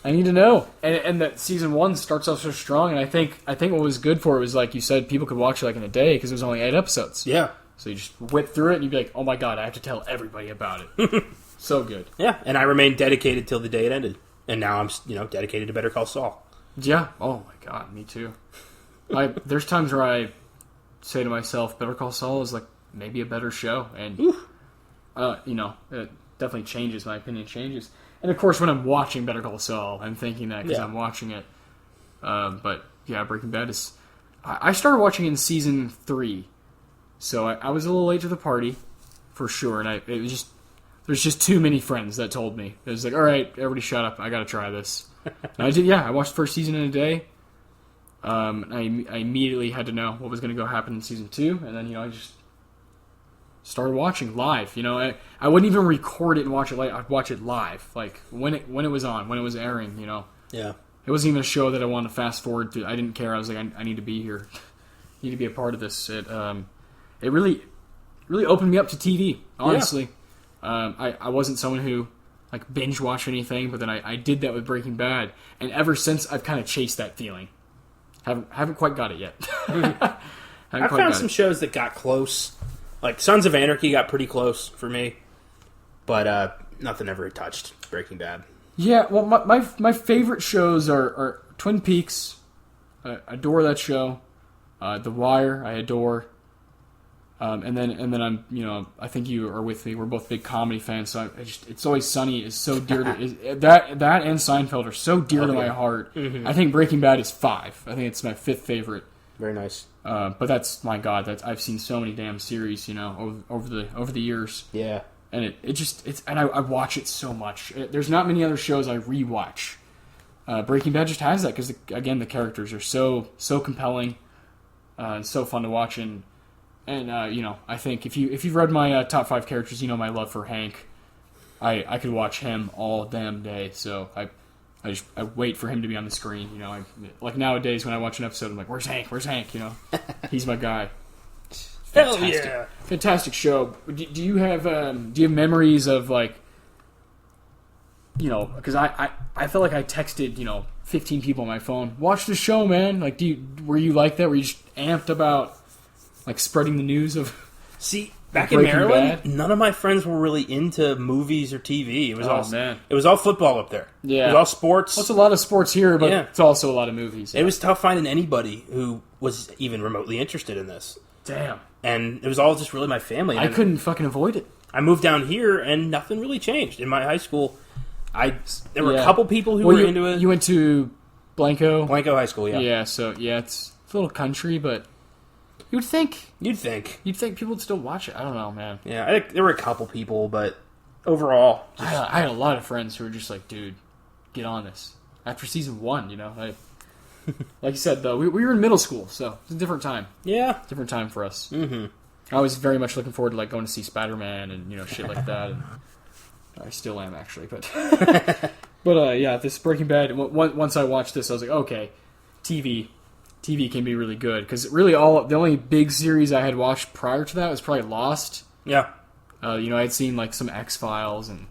I need to know. And that season 1 starts off so strong, and I think what was good for it was, like you said, people could watch it like in a day because it was only 8 episodes. Yeah. So you just whip through it, and you'd be like, oh my god, I have to tell everybody about it. So good. Yeah, and I remained dedicated till the day it ended. And now I'm, dedicated to Better Call Saul. Yeah. Oh my god, me too. There's times where I say to myself, Better Call Saul is like maybe a better show, and it definitely changes. My opinion changes. And of course, when I'm watching Better Call Saul, I'm thinking that because I'm watching it. But yeah, Breaking Bad is. I started watching in season 3, so I was a little late to the party, for sure. And there's just too many friends that told me. It was like, all right, everybody shut up. I got to try this. And I did. Yeah, I watched the first season in a day. I immediately had to know what was going to go happen in season 2, and then I just started watching live. I wouldn't even record it and watch it live. I'd watch it live, like when it was on, when it was airing. Yeah. It wasn't even a show that I wanted to fast forward to. I didn't care. I was like, I need to be here. I need to be a part of this. It really opened me up to TV. Honestly, I wasn't someone who like binge watch anything, but then I did that with Breaking Bad, and ever since I've kind of chased that feeling. Haven't quite got it yet. I found some shows that got close. Like Sons of Anarchy got pretty close for me, but nothing ever touched Breaking Bad. Yeah, well, my favorite shows are Twin Peaks. I adore that show. The Wire, I adore. And then I'm, I think you are with me. We're both big comedy fans, so It's Always Sunny is so dear to that and Seinfeld are so dear to my heart. Mm-hmm. I think Breaking Bad is 5. I think it's my 5th favorite. Very nice. But that's, my God, I've seen so many damn series, over the years. Yeah. And I watch it so much. There's not many other shows I rewatch. Breaking Bad just has that because again the characters are so compelling, and so fun to watch. And I think if you've read my top 5 characters, my love for Hank. I could watch him all damn day. So I wait for him to be on the screen. Like nowadays when I watch an episode, I'm like, where's Hank? Where's Hank? He's my guy. Fantastic. Hell yeah! Fantastic show. Do you have memories of like, because I felt like I texted 15 people on my phone, watch the show, man. Like, were you like that? Were you just amped about like spreading the news of? See, back in Maryland, none of my friends were really into movies or TV. It was all football up there. Yeah, it was all sports. Well, it's a lot of sports here, but it's also a lot of movies. It was tough finding anybody who was even remotely interested in this. Damn. And it was all just really my family. I couldn't fucking avoid it. I moved down here, and nothing really changed. In my high school, there were a couple people who were into it. You went to Blanco? Blanco High School, yeah. Yeah, so, it's a little country, but you'd think people would still watch it. I don't know, man. Yeah, there were a couple people, but overall... I had a lot of friends who were just like, dude, get on this. After season 1, like you said, though, we were in middle school, so it's a different time. Yeah. Different time for us. Mm-hmm. I was very much looking forward to like going to see Spider-Man and shit like that. And I still am actually, but this Breaking Bad. Once I watched this, I was like, okay, TV can be really good because really the only big series I had watched prior to that was probably Lost. Yeah. I had seen like some X-Files and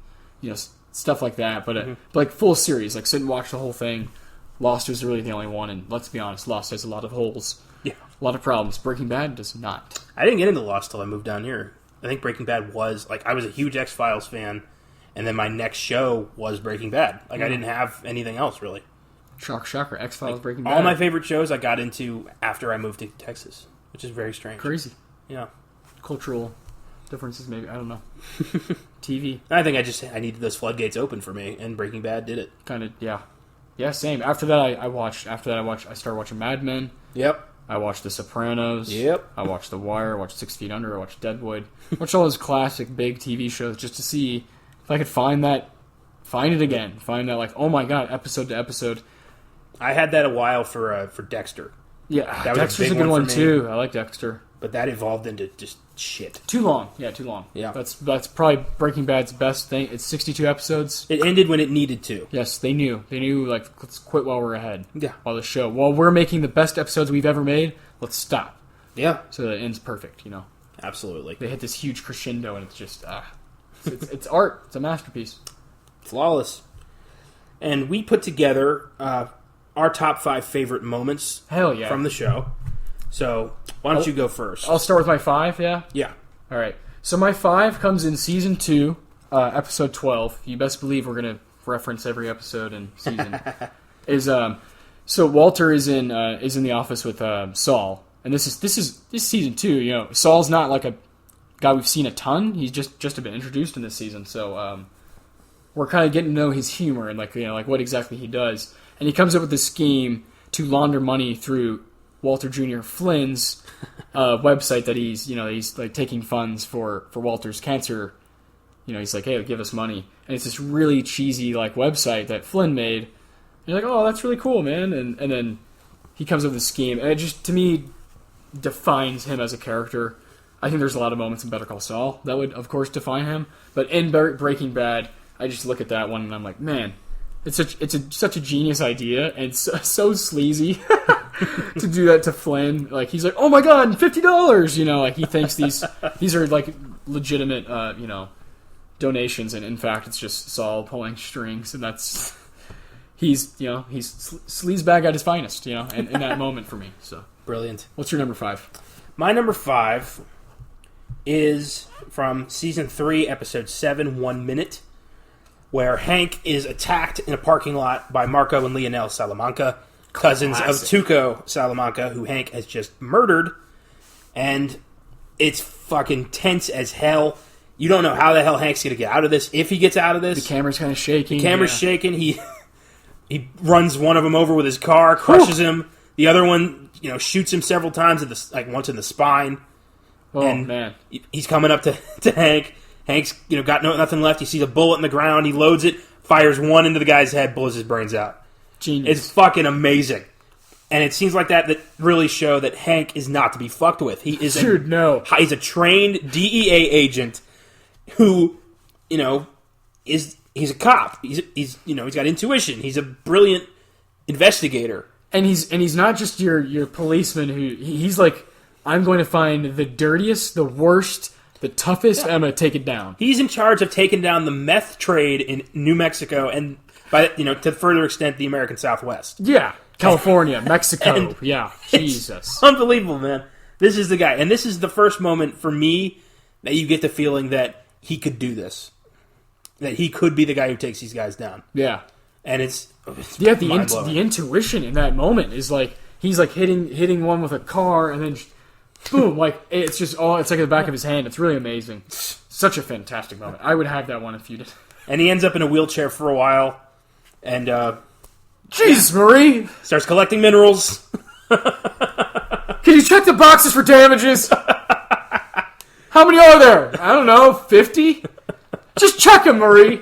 stuff like that, but like full series, like sit and watch the whole thing. Lost was really the only one, and let's be honest, Lost has a lot of holes. Yeah. A lot of problems. Breaking Bad does not. I didn't get into Lost till I moved down here. I think Breaking Bad was, I was a huge X-Files fan, and then my next show was Breaking Bad. I didn't have anything else, really. Shocker. X-Files, Breaking Bad. All my favorite shows I got into after I moved to Texas, which is very strange. Crazy. Yeah. Cultural differences, maybe. I don't know. TV. I think I needed those floodgates open for me, and Breaking Bad did it. Kind of, yeah. Yeah, same. After that, I started watching Mad Men. Yep. I watched The Sopranos. Yep. I watched The Wire. I watched 6 Feet Under. I watched Deadwood. I watched all those classic big TV shows just to see if I could find it again. Find that, like, oh my god, episode to episode. I had that a while for Dexter. Yeah, Dexter's a good one too. I like Dexter. But that evolved into just shit. Too long. Yeah, too long. Yeah. That's probably Breaking Bad's best thing. It's 62 episodes. It ended when it needed to. Yes, they knew. They knew, like, let's quit while we're ahead. Yeah. While we're making the best episodes we've ever made, let's stop. Yeah. So that it ends perfect, Absolutely. They hit this huge crescendo, and it's just, it's art. It's a masterpiece. Flawless. And we put together our top 5 favorite moments Hell yeah. from the show. So, why don't you go first? I'll start with my 5, yeah? Yeah. All right. So my 5 comes in Season 2, Episode 12. You best believe we're going to reference every episode and season. So Walter is in the office with Saul. And this is Season 2. Saul's not like a guy we've seen a ton. He's just been introduced in this season. So we're kind of getting to know his humor and like what exactly he does. And he comes up with this scheme to launder money through Walter Jr. Flynn's website that he's like taking funds for Walter's cancer. He's like, hey, give us money. And it's this really cheesy like website that Flynn made. And you're like, oh, that's really cool, man. And then he comes up with this scheme. And it just, to me, defines him as a character. I think there's a lot of moments in Better Call Saul that would, of course, define him. But in Breaking Bad, I just look at that one and I'm like, man, it's such a genius idea and so sleazy to do that to Flynn. Like, he's like, oh my god, $50. Like he thinks these are like legitimate, donations, and in fact, it's just Saul pulling strings, and that's he's sleazebag at his finest, in that moment for me. So brilliant. What's your number 5? My number 5 is from Season 3, Episode 7, 1 Minute, where Hank is attacked in a parking lot by Marco and Lionel Salamanca, cousins of Tuco Salamanca, who Hank has just murdered. And It's fucking tense as hell. You don't know how the hell Hank's going to get out of this, if he gets out of this. The camera's kind of shaking. The camera's shaking. He runs one of them over with his car, crushes him. The other one, shoots him several times, once in the spine. Oh, and man. He's coming up to Hank. Hank's got nothing left. He sees a bullet in the ground. He loads it, fires one into the guy's head, blows his brains out. Genius. It's fucking amazing. And it seems like that really show that Hank is not to be fucked with. He is he's a trained DEA agent who, he's a cop. He's got intuition. He's a brilliant investigator. And he's not just your policeman he's like, I'm going to find the dirtiest, the worst, the toughest, and I'm going to take it down. He's in charge of taking down the meth trade in New Mexico and to further extent the American Southwest. Yeah. California, Mexico. Yeah. Jesus. Unbelievable, man. This is the guy. And this is the first moment for me that you get the feeling that he could do this. That he could be the guy who takes these guys down. Yeah. And it's the intuition in that moment is like he's like hitting one with a car and then boom, like it's just it's like in the back of his hand. It's really amazing. Such a fantastic moment. I would have that one if you did. And he ends up in a wheelchair for a while and Jesus, Marie! Starts collecting minerals. Can you check the boxes for damages? How many are there? I don't know, 50? Just check them, Marie.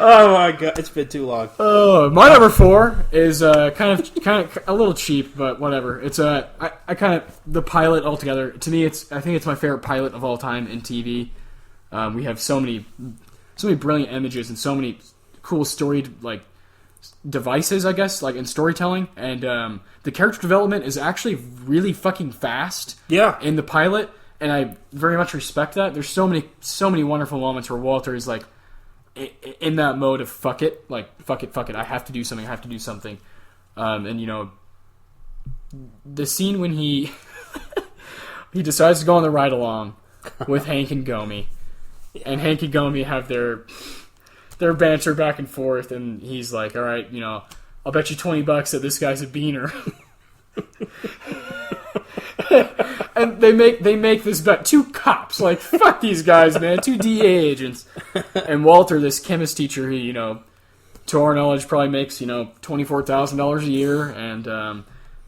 Oh my god, it's been too long. My number 4 is kind of a little cheap, but whatever. It's I kind of the pilot altogether. To me, I think it's my favorite pilot of all time in TV. We have so many brilliant images and so many cool story devices, I guess, in storytelling. And the character development is actually really fucking fast. Yeah. In the pilot, and I very much respect that. There's so many wonderful moments where Walter is like in that mode of fuck it, fuck it. I have to do something. And the scene when he he decides to go on the ride along with Hank and Gomi. And Hank and Gomi have their banter back and forth, and he's like, all right, I'll bet you $20 that this guy's a beaner. And they make this bet. 2 cops, fuck these guys, man. 2 DEA agents. And Walter, this chemist teacher who, to our knowledge probably makes, $24,000 a year, and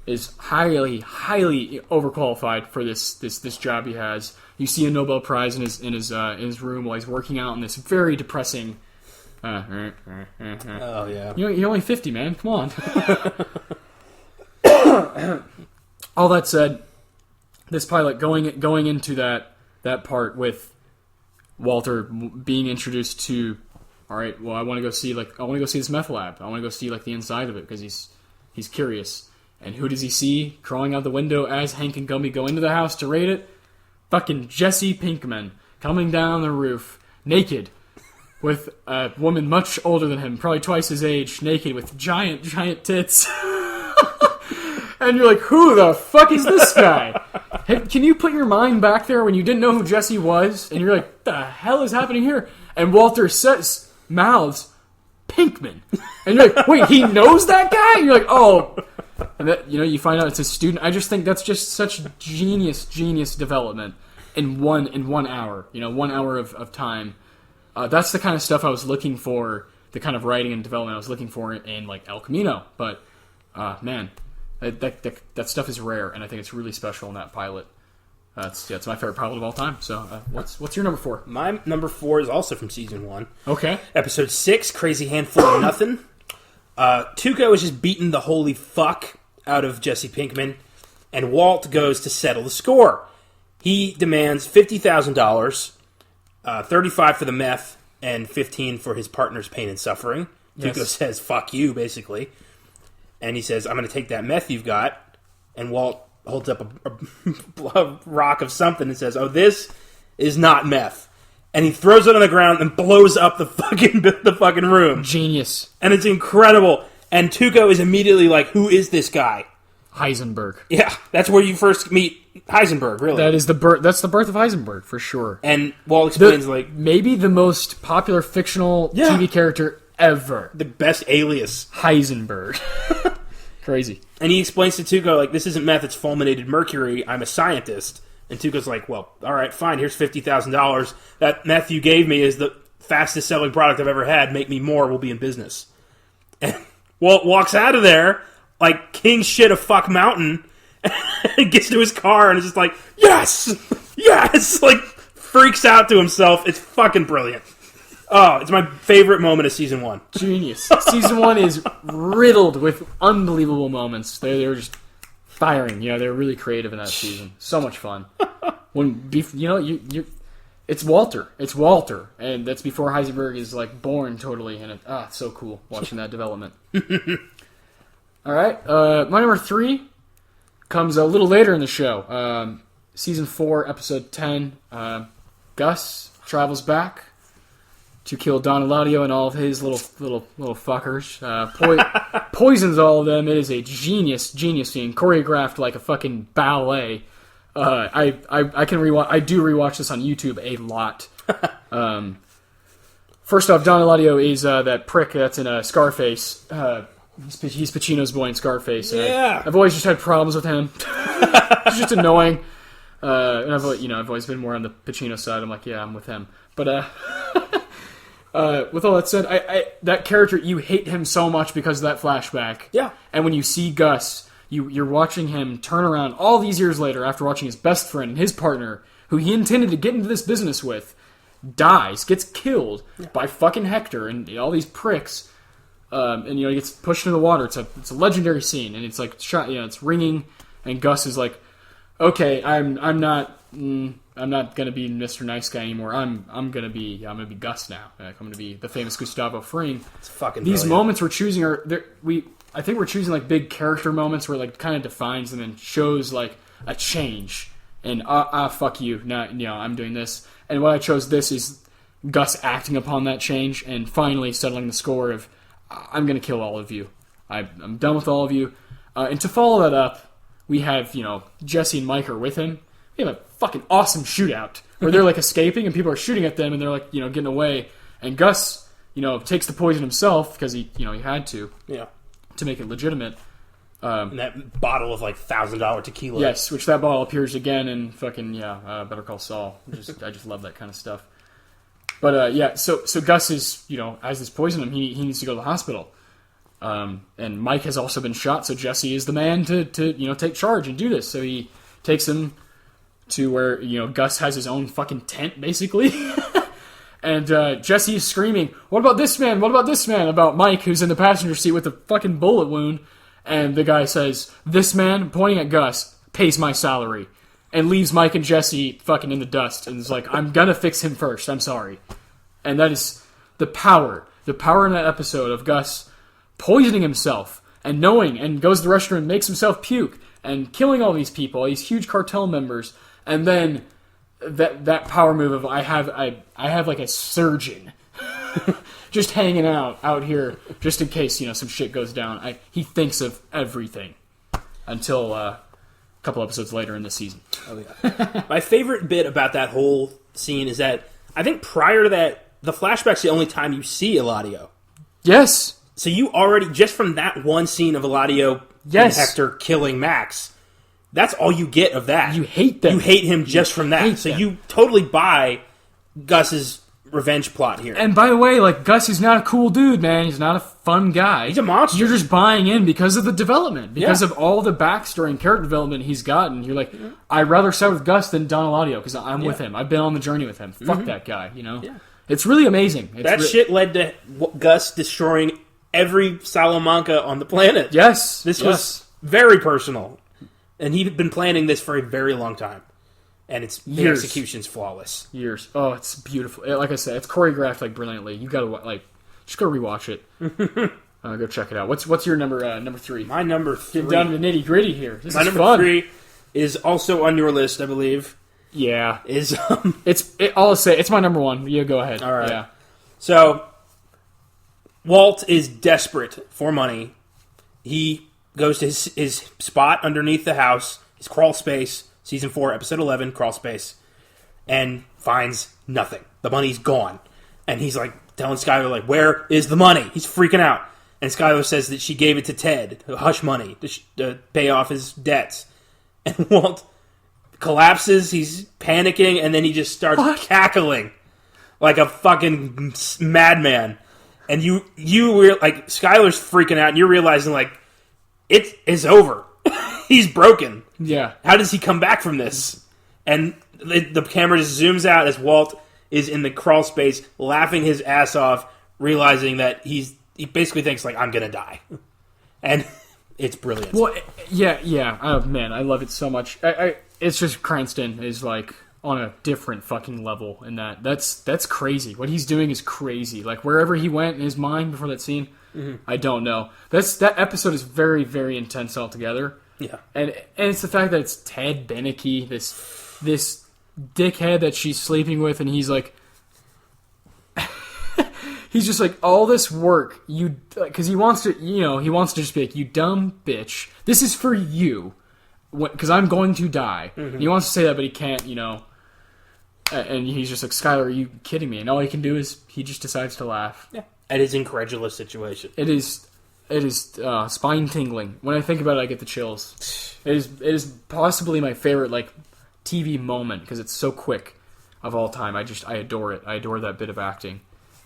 is highly, highly overqualified for this job he has. You see a Nobel Prize in his room while he's working out in this very depressing. Oh yeah. You're only 50, man. Come on. All that said, this pilot going into that part with Walter being introduced to, all right, well, I want to go see this meth lab. I want to go see the inside of it because he's curious. And who does he see crawling out the window as Hank and Gumby go into the house to raid it? Fucking Jesse Pinkman coming down the roof, naked, with a woman much older than him, probably twice his age, naked with giant, giant tits. And you're like, who the fuck is this guy? Hey, can you put your mind back there when you didn't know who Jesse was? And you're like, the hell is happening here? And Walter mouths, Pinkman. And you're like, wait, he knows that guy? And you're like, oh. And that, you find out it's a student. I just think that's just such genius development in 1 hour. 1 hour of time. That's the kind of stuff I was looking for, the kind of writing and development I was looking for in El Camino. But, man, that stuff is rare, and I think it's really special in that pilot. It's my favorite pilot of all time. So, what's your number 4? My number 4 is also from season 1. Okay. Episode 6, Crazy Handful of Nothing. Tuco is just beating the holy fuck out of Jesse Pinkman, and Walt goes to settle the score. He demands $50,000, $35,000 for the meth, and $15,000 for his partner's pain and suffering. Yes. Tuco says, fuck you, basically. And he says, I'm going to take that meth you've got. And Walt holds up a rock of something and says, oh, this is not meth. And he throws it on the ground and blows up the fucking room. Genius. And it's incredible. And Tuco is immediately like, who is this guy? Heisenberg. Yeah, that's where you first meet Heisenberg, really. That's the birth of Heisenberg, for sure. And Walt explains, maybe the most popular fictional TV character ever. The best alias. Heisenberg. Crazy. And he explains to Tuco, like, this isn't meth, it's fulminated mercury. I'm a scientist. And Tuco's like, well, all right, fine, here's $50,000. That meth you gave me is the fastest selling product I've ever had. Make me more, we'll be in business. And Walt walks out of there like king shit of fuck mountain and gets to his car and is just like, yes! Yes! Like, freaks out to himself. It's fucking brilliant. Oh, it's my favorite moment of season 1. Genius. Season 1 is riddled with unbelievable moments. They were just firing. You know, they were really creative in that season. So much fun. It's Walter. It's Walter, and that's before Heisenberg is like born totally. And it's so cool watching that development. All right, my number 3 comes a little later in the show. Season 4, episode 10. Gus travels back to kill Don Eladio and all of his little fuckers. Poisons all of them. It is a genius scene, choreographed like a fucking ballet. I can rewatch. I do rewatch this on YouTube a lot. First off, Don Eladio is that prick that's in Scarface. He's Pacino's boy in Scarface. Yeah. I've always just had problems with him. He's just annoying. And I've always been more on the Pacino side. I'm like, yeah, I'm with him. But with all that said, I that character, you hate him so much because of that flashback. Yeah. And when you see Gus, you're watching him turn around all these years later after watching his best friend and his partner, who he intended to get into this business with, gets killed by fucking Hector and all these pricks. And he gets pushed into the water. It's a legendary scene, and it's like shot. It's ringing, and Gus is like, "Okay, I'm not gonna be Mr. Nice Guy anymore. I'm gonna be Gus now. Like, I'm gonna be the famous Gustavo Fring." It's fucking these brilliant. moments we're choosing I think we're choosing like big character moments where like kind of defines them and shows like a change. And fuck you. Now I'm doing this. And what I chose this is Gus acting upon that change and finally settling the score of I'm going to kill all of you. I'm done with all of you. And to follow that up, we have, Jesse and Mike are with him. We have a fucking awesome shootout where they're like escaping and people are shooting at them and they're like, getting away. And Gus, takes the poison himself because he had to. Yeah. To make it legitimate. And that bottle of like $1,000 tequila. Yes, which that bottle appears again in fucking, Better Call Saul. I just love that kind of stuff. But so Gus is, has this poison in him. He needs to go to the hospital. And Mike has also been shot, so Jesse is the man to take charge and do this. So he takes him to where, Gus has his own fucking tent, basically. And Jesse is screaming, "What about this man? What about this man?" About Mike, who's in the passenger seat with a fucking bullet wound. And the guy says, "This man," pointing at Gus, "pays my salary." And leaves Mike and Jesse fucking in the dust. And is like, "I'm gonna fix him first. I'm sorry." And that is the power in that episode of Gus poisoning himself and knowing, and goes to the restroom and makes himself puke and killing all these people, all these huge cartel members. And then that power move of I have like a surgeon just hanging out here just in case some shit goes down. He thinks of everything until a couple episodes later in the season. Oh yeah. My favorite bit about that whole scene is that I think prior to that, the flashback's the only time you see Eladio. Yes. So you already, just from that one scene of Eladio and Hector killing Max, that's all you get of that. You hate them. You hate him just from that. So you totally buy Gus's revenge plot here. And by the way, like, Gus is not a cool dude, man. He's not a fun guy. He's a monster. You're just buying in because of the development. Because of all the backstory and character development he's gotten. You're like, I'd rather side with Gus than Don Eladio because I'm with him. I've been on the journey with him. Fuck that guy, Yeah. It's really amazing. Shit led to Gus destroying every Salamanca on the planet. Yes. This was very personal. And he'd been planning this for a very long time. And the execution's flawless. Years. Oh, it's beautiful. Like I said, it's choreographed like brilliantly. You gotta just go rewatch it. Go check it out. What's your number 3? My number 3. Get down to the nitty gritty here. This My is number fun. 3 is also on your list, I believe. Yeah. I'll say it's my number 1. You go ahead. All right. Yeah. So Walt is desperate for money. He goes to his spot underneath the house, his crawl space, season 4, episode 11, crawl space, and finds nothing. The money's gone. And he's like telling Skyler, like, where is the money? He's freaking out. And Skylar says that she gave it to Ted, hush money, to pay off his debts. And Walt collapses, he's panicking, and then he just starts cackling like a fucking madman. And you were like, Skylar's freaking out, and you're realizing, like, it is over. He's broken. Yeah. How does he come back from this? And the camera just zooms out as Walt is in the crawl space, laughing his ass off, realizing that he basically thinks, like, I'm gonna die. And it's brilliant. Well, yeah. Oh, man, I love it so much. It's just Cranston is, like, on a different fucking level in that. That's crazy. What he's doing is crazy. Like, wherever he went in his mind before that scene, I don't know. That episode is very, very intense altogether. Yeah. And it's the fact that it's Ted Beneke, this dickhead that she's sleeping with, and he's like... He's just like, all this work, you... Because he wants to, he wants to just be like, you dumb bitch. This is for you. Because I'm going to die. Mm-hmm. He wants to say that, but he can't, And he's just like, Skylar, are you kidding me? And all he can do is, he just decides to laugh. Yeah. At his incredulous situation. It is spine-tingling. When I think about it, I get the chills. It is possibly my favorite, like, TV moment, because it's so quick of all time. I adore it. I adore that bit of acting.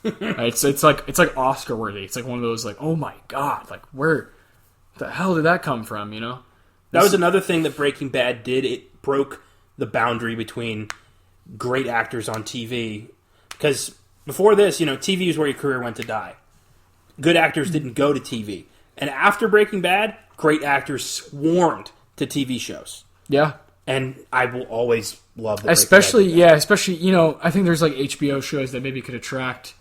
It's like Oscar worthy. It's like one of those, like, oh my god, like, where the hell did that come from? That was another thing that Breaking Bad did. It broke the boundary between great actors on TV, because before this, TV is where your career went to die. Good actors didn't go to TV, and after Breaking Bad, great actors swarmed to TV shows. Yeah, and I will always love the especially I think there's like HBO shows that maybe could attract.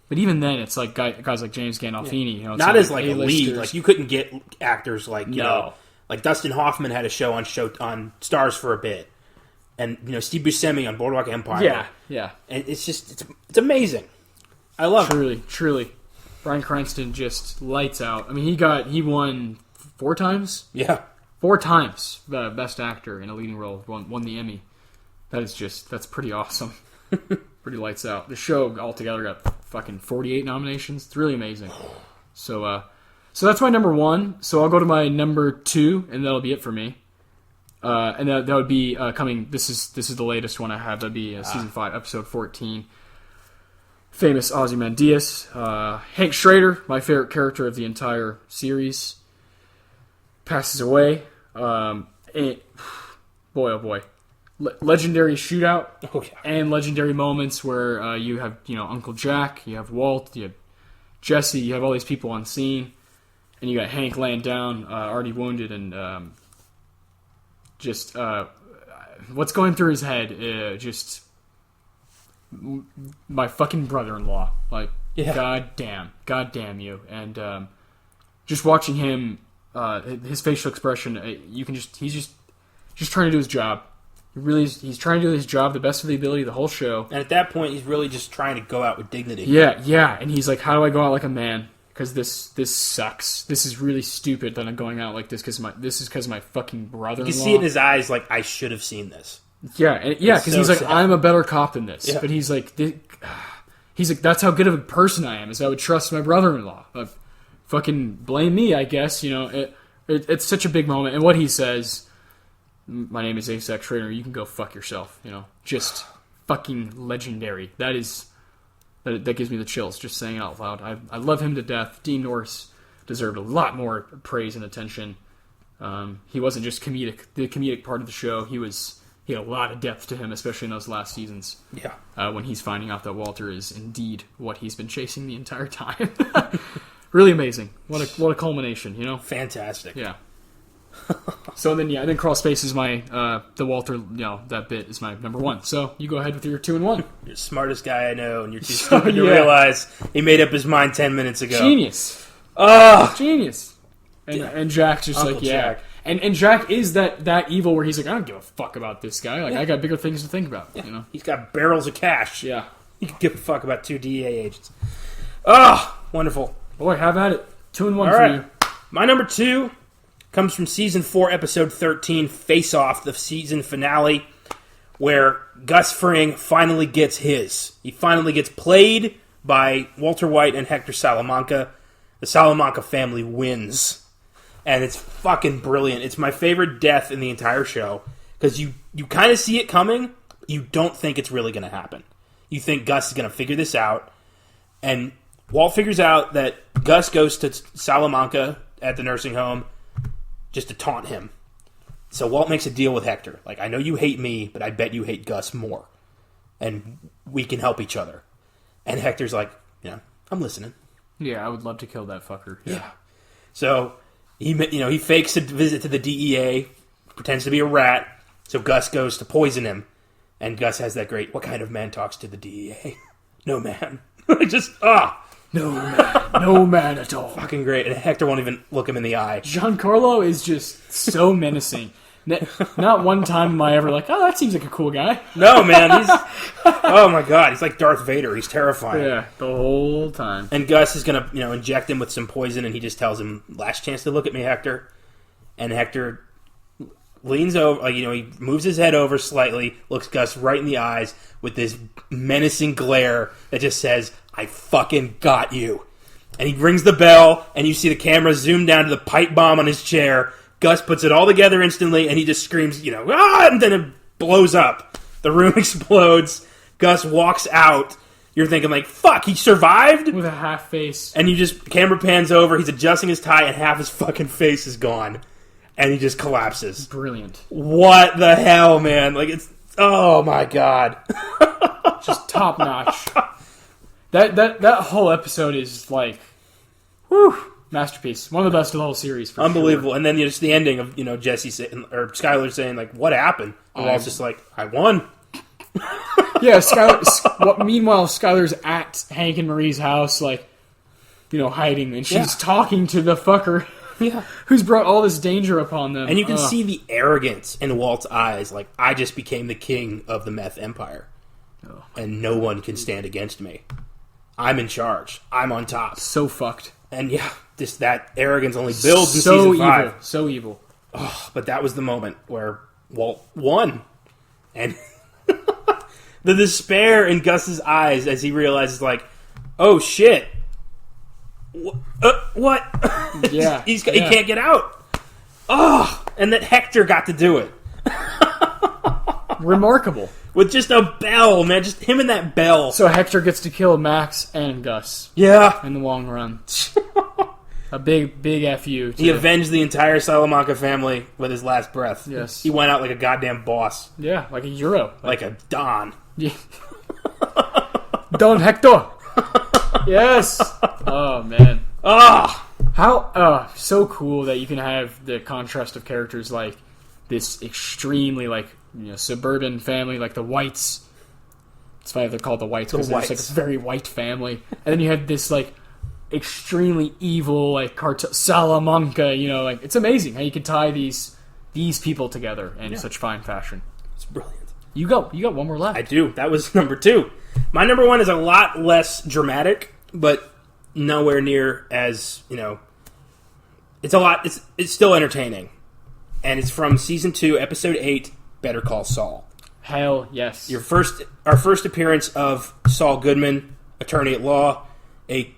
But even then, it's like guys like James Gandolfini. Not as like a lead. Like, you couldn't get actors like like Dustin Hoffman had a show on Stars for a bit, and Steve Buscemi on Boardwalk Empire. Yeah. And it's just it's amazing. I love it. Truly, Bryan Cranston just lights out. I mean, he won 4 times. Yeah, 4 times best actor in a leading role. Won the Emmy. That's pretty awesome. Pretty lights out. The show altogether got fucking 48 nominations. It's really amazing. So that's my number 1. So I'll go to my number 2, and that'll be it for me. And that would be coming. This is the latest one I have. That'd be season 5, episode 14. Famous Ozymandias, Hank Schrader, my favorite character of the entire series, passes away. Boy, oh boy. Legendary shootout and legendary moments where you have Uncle Jack, you have Walt, you have Jesse, you have all these people on scene, and you got Hank laying down, already wounded, and just what's going through his head? Just my fucking brother-in-law, like god damn you, and just watching him, his facial expression, he's just trying to do his job. He's trying to do his job the best of the ability the whole show. And at that point, he's really just trying to go out with dignity. Yeah. And he's like, how do I go out like a man? Because this sucks. This is really stupid that I'm going out like this because my fucking brother-in-law. You can see it in his eyes, like, I should have seen this. Yeah, because he's like, sad. I'm a better cop than this. Yeah. But he's like, that's how good of a person I am, is I would trust my brother-in-law. Fucking blame me, I guess. It's such a big moment. And what he says... My name is Eyzaguirre Schrader. You can go fuck yourself. Just fucking legendary. That gives me the chills just saying it out loud. I love him to death. Dean Norris deserved a lot more praise and attention. He wasn't just the comedic part of the show. He had a lot of depth to him, especially in those last seasons. Yeah. When he's finding out that Walter is indeed what he's been chasing the entire time. Really amazing. What a culmination. Fantastic. Yeah. So then Crawl Space is my the Walter that bit is my number 1. So you go ahead with your 2 and 1. You're the smartest guy I know, and you're too stupid to realize he made up his mind 10 minutes ago. Genius. Genius. And Jack's just Uncle like Jack. And Jack is that evil where he's like, I don't give a fuck about this guy. Like I got bigger things to think about. He's got barrels of cash. Yeah. He can give a fuck about 2 DEA agents. Wonderful. Boy, have at it. 2 and 1 All for right. you. My number 2 comes from Season 4, Episode 13, Face Off, the season finale, where Gus Fring finally gets his. He finally gets played by Walter White and Hector Salamanca. the Salamanca family wins. And it's fucking brilliant. It's my favorite death in the entire show. Because you kind of see it coming, you don't think it's really going to happen. You think Gus is going to figure this out. And Walt figures out that Gus goes to Salamanca at the nursing home just to taunt him. So Walt makes a deal with Hector. Like, I know you hate me, but I bet you hate Gus more. And we can help each other. And Hector's like, I'm listening. Yeah, I would love to kill that fucker. Yeah. So he fakes a visit to the DEA, pretends to be a rat. So Gus goes to poison him. And Gus has that great, what kind of man talks to the DEA? No man. No man at all. Fucking great. And Hector won't even look him in the eye. Giancarlo is just so menacing. Not one time am I ever like, that seems like a cool guy. No, man. Oh my god. He's like Darth Vader. He's terrifying. Yeah, the whole time. And Gus is going to, inject him with some poison, and he just tells him, last chance to look at me, Hector. And Hector leans over, he moves his head over slightly, looks Gus right in the eyes with this menacing glare that just says, I fucking got you. And he rings the bell, and you see the camera zoom down to the pipe bomb on his chair. Gus puts it all together instantly, and he just screams, and then it blows up. The room explodes. Gus walks out. You're thinking, like, fuck, he survived? With a half face. And camera pans over, he's adjusting his tie, and half his fucking face is gone. And he just collapses. Brilliant. What the hell, man? Like, oh my god. Just top notch. That whole episode is like, whew, masterpiece. One of the best of the whole series. For Unbelievable. Sure. And then just the ending of, Jesse saying, or Skyler saying, like, what happened? And Walt's just like, I won. Yeah, meanwhile, Skyler's at Hank and Marie's house, like, hiding, and she's talking to the fucker. Yeah. Who's brought all this danger upon them. And you can see the arrogance in Walt's eyes. Like, I just became the king of the meth empire. Oh. And no one can stand against me. I'm in charge. I'm on top. So fucked. And just that arrogance only builds in season 5. So evil. Oh, but that was the moment where Walt won. And the despair in Gus's eyes as he realizes, like, oh shit. What? Yeah. He can't get out. Oh, and that Hector got to do it. Remarkable. With just a bell, man. Just him and that bell. So Hector gets to kill Max and Gus. Yeah. In the long run. A big FU. He avenged the entire Salamanca family with his last breath. Yes. He went out like a goddamn boss. Yeah, like a hero. Like a Don. Yeah. Don Hector. Yes. Oh, man. How so cool that you can have the contrast of characters like this extremely suburban family, like the Whites. It's funny they're called the Whites because it's like a very white family, and then you have this like extremely evil cartel Salamanca. It's amazing how you can tie these people together in such fine fashion. It's brilliant. You got one more left. I do. That was number 2. My number 1 is a lot less dramatic, but nowhere near as, it's still entertaining. And it's from season 2, episode 8, Better Call Saul. Hell yes. Our first appearance of Saul Goodman, attorney at law, a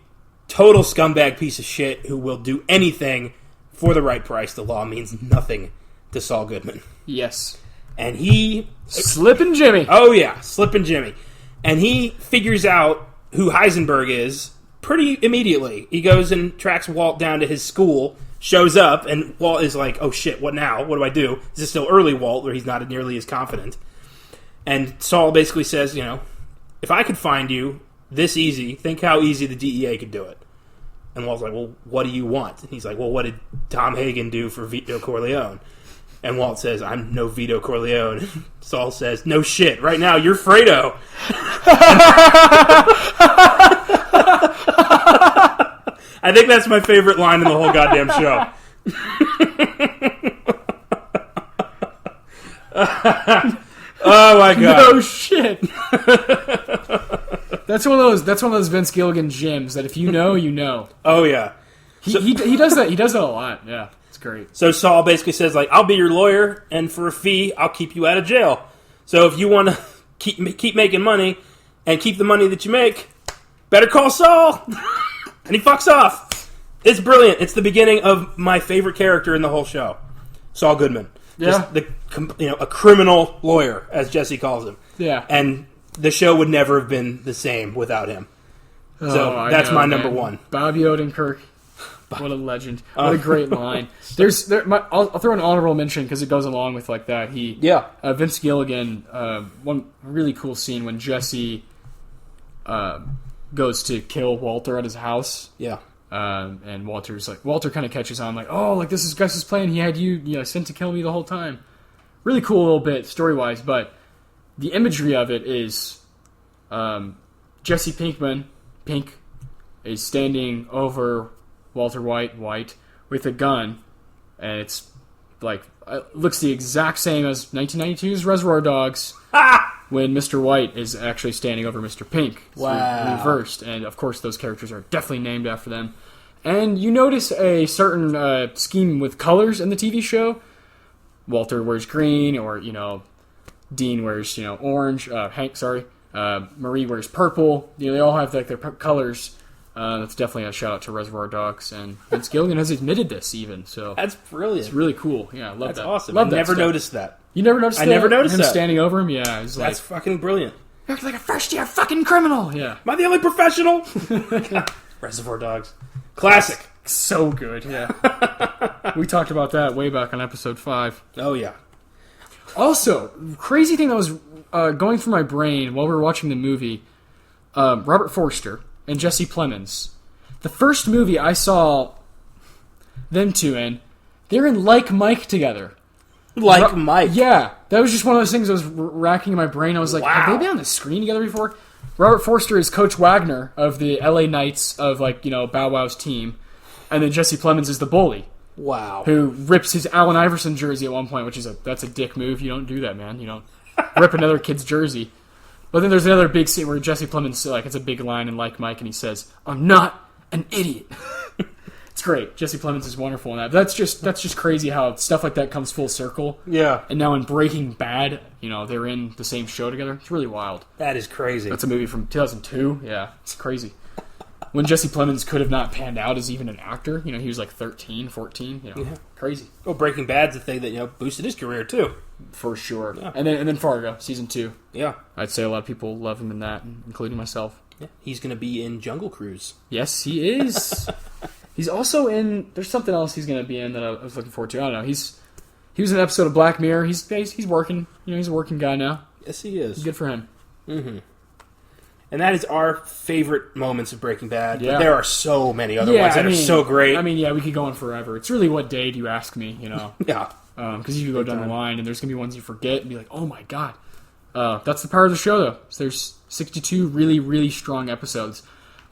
total scumbag piece of shit who will do anything for the right price. The law means nothing to Saul Goodman. Yes. And he... Slippin' Jimmy. Oh yeah, Slippin' Jimmy. And he figures out who Heisenberg is pretty immediately. He goes and tracks Walt down to his school, shows up, and Walt is like, oh shit, what now? What do I do? This is still early Walt, where he's not nearly as confident. And Saul basically says, if I could find you this easy, think how easy the DEA could do it. And Walt's like, well, what do you want? And he's like, well, what did Tom Hagen do for Vito Corleone? And Walt says, I'm no Vito Corleone. Saul says, no shit, right now you're Fredo. I think that's my favorite line in the whole goddamn show. Oh my god. No shit. That's one of those Vince Gilligan gems that if you know, you know. Oh yeah. He does that. He does that a lot. Yeah, it's great. So Saul basically says, I'll be your lawyer, and for a fee, I'll keep you out of jail. So if you want to keep making money and keep the money that you make, better call Saul. And he fucks off. It's brilliant. It's the beginning of my favorite character in the whole show, Saul Goodman. Yeah. Just a criminal lawyer, as Jesse calls him. Yeah. And the show would never have been the same without him. So that's my number one. Bobby Odenkirk. What a legend. What a great line. I'll throw an honorable mention because it goes along with like that. Vince Gilligan, one really cool scene when Jesse goes to kill Walter at his house. Yeah. And Walter kind of catches on like, oh, like this is Gus's plan. He had you sent to kill me the whole time. Really cool little bit story-wise, but the imagery of it is Jesse Pink is standing over Walter White with a gun, and it's like looks the exact same as 1992's Reservoir Dogs when Mr. White is actually standing over Mr. Pink. It's reversed, and of course those characters are definitely named after them. And you notice a certain scheme with colors in the TV show. Walter wears green, or Dean wears orange. Marie wears purple. They all have like their colors. That's definitely a shout out to Reservoir Dogs, and Vince Gilligan has admitted this even. So that's brilliant. It's really cool. Yeah, I love that. That's awesome. Love I that never stuff. noticed that. You never noticed that? I never noticed him that. Standing over him. Yeah, it's that's fucking brilliant. You're like a first-year fucking criminal. Yeah. Am I the only professional? Reservoir Dogs, classic. So good. Yeah. We talked about that way back on episode 5. Oh yeah. Also, crazy thing that was going through my brain while we were watching the movie, Robert Forster and Jesse Plemons. The first movie I saw them two in, they're in Like Mike together. Mike? Yeah. That was just one of those things that was racking in my brain. I was like, have they been on the screen together before? Robert Forster is Coach Wagner of the LA Knights of Bow Wow's team. And then Jesse Plemons is the bully. Wow. Who rips his Allen Iverson jersey at one point, which is that's a dick move. You don't do that, man. You don't rip another kid's jersey. But then there's another big scene where Jesse Plemons, it's a big line in Like Mike, and he says, "I'm not an idiot." It's great. Jesse Plemons is wonderful in that. That's just crazy how stuff like that comes full circle. Yeah. And now in Breaking Bad, they're in the same show together. It's really wild. That is crazy. That's a movie from 2002. Yeah, it's crazy. When Jesse Plemons could have not panned out as even an actor. He was like 13, 14. Crazy. Well, Breaking Bad's the thing that boosted his career too. For sure. Yeah. And then Fargo, season 2. Yeah. I'd say a lot of people love him in that, including myself. Yeah. He's going to be in Jungle Cruise. Yes, he is. He's also in... There's something else he's going to be in that I was looking forward to. I don't know. He was in an episode of Black Mirror. He's working. He's a working guy now. Yes, he is. Good for him. Mm-hmm. And that is our favorite moments of Breaking Bad. Yeah. But there are so many other ones that are so great. We could go on forever. It's really what day do you ask me, Yeah. Because you could go down the line, and there's going to be ones you forget and be like, oh my god. That's the power of the show, though. So there's 62 really, really strong episodes.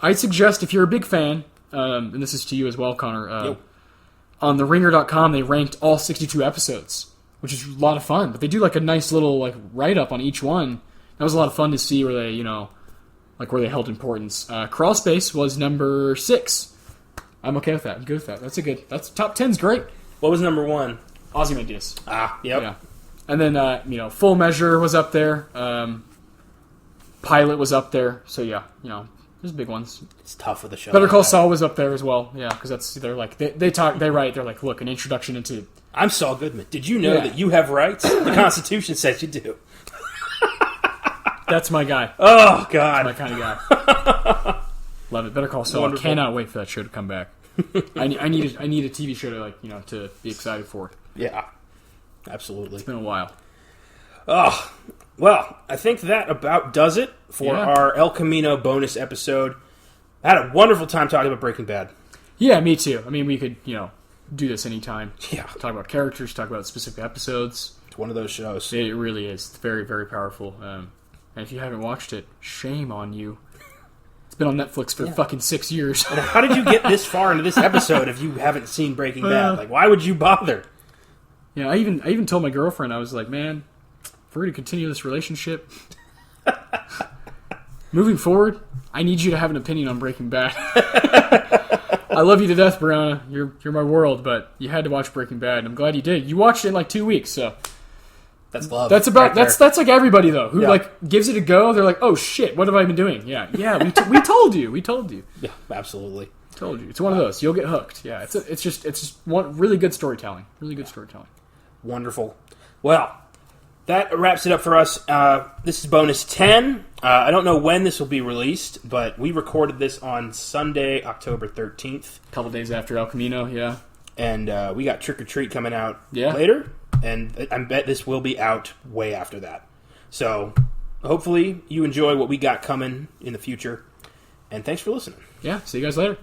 I'd suggest, if you're a big fan, and this is to you as well, Connor, on TheRinger.com, they ranked all 62 episodes, which is a lot of fun. But they do a nice little write-up on each one. That was a lot of fun to see where they, where they held importance. Crawl Space was number 6. I'm okay with that. I'm good with that. That's top 10's great. What was number 1? Ozymandias. Yep. Yeah. And then, Full Measure was up there. Pilot was up there. So, yeah, there's big ones. It's tough with the show. Better Call Saul was up there as well. Yeah, because they're like, look, an introduction into... I'm Saul Goodman. Did you know that you have rights? The Constitution says you do. That's my guy. Oh, God. That's my kind of guy. Love it. Better Call Saul. Wonderful. I cannot wait for that show to come back. I need a TV show to to be excited for. Yeah, absolutely. It's been a while. Oh, well, I think that about does it for our El Camino bonus episode. I had a wonderful time talking about Breaking Bad. Yeah, me too. We could do this anytime. Yeah, talk about characters, talk about specific episodes. It's one of those shows. It really is. It's very, very powerful. And if you haven't watched it, shame on you. It's been on Netflix for fucking 6 years. And how did you get this far into this episode if you haven't seen Breaking Bad? Why would you bother? Yeah, I even told my girlfriend, I was like, man, if we're going to continue this relationship, moving forward, I need you to have an opinion on Breaking Bad. I love you to death, Brianna. You're my world, but you had to watch Breaking Bad, and I'm glad you did. You watched it in 2 weeks, so... That's love. That's about right that's like everybody though who gives it a go. They're like, oh shit, what have I been doing? Yeah, we told you. Yeah, absolutely. Told you. It's one of those. You'll get hooked. Yeah, it's just one really good storytelling. Really good storytelling. Wonderful. Well, that wraps it up for us. This is bonus 10. I don't know when this will be released, but we recorded this on Sunday, October 13th. A couple days after El Camino, yeah. And we got Trick or Treat coming out Yeah. later, and I bet this will be out way after that. So hopefully you enjoy what we got coming in the future, and thanks for listening. Yeah, see you guys later.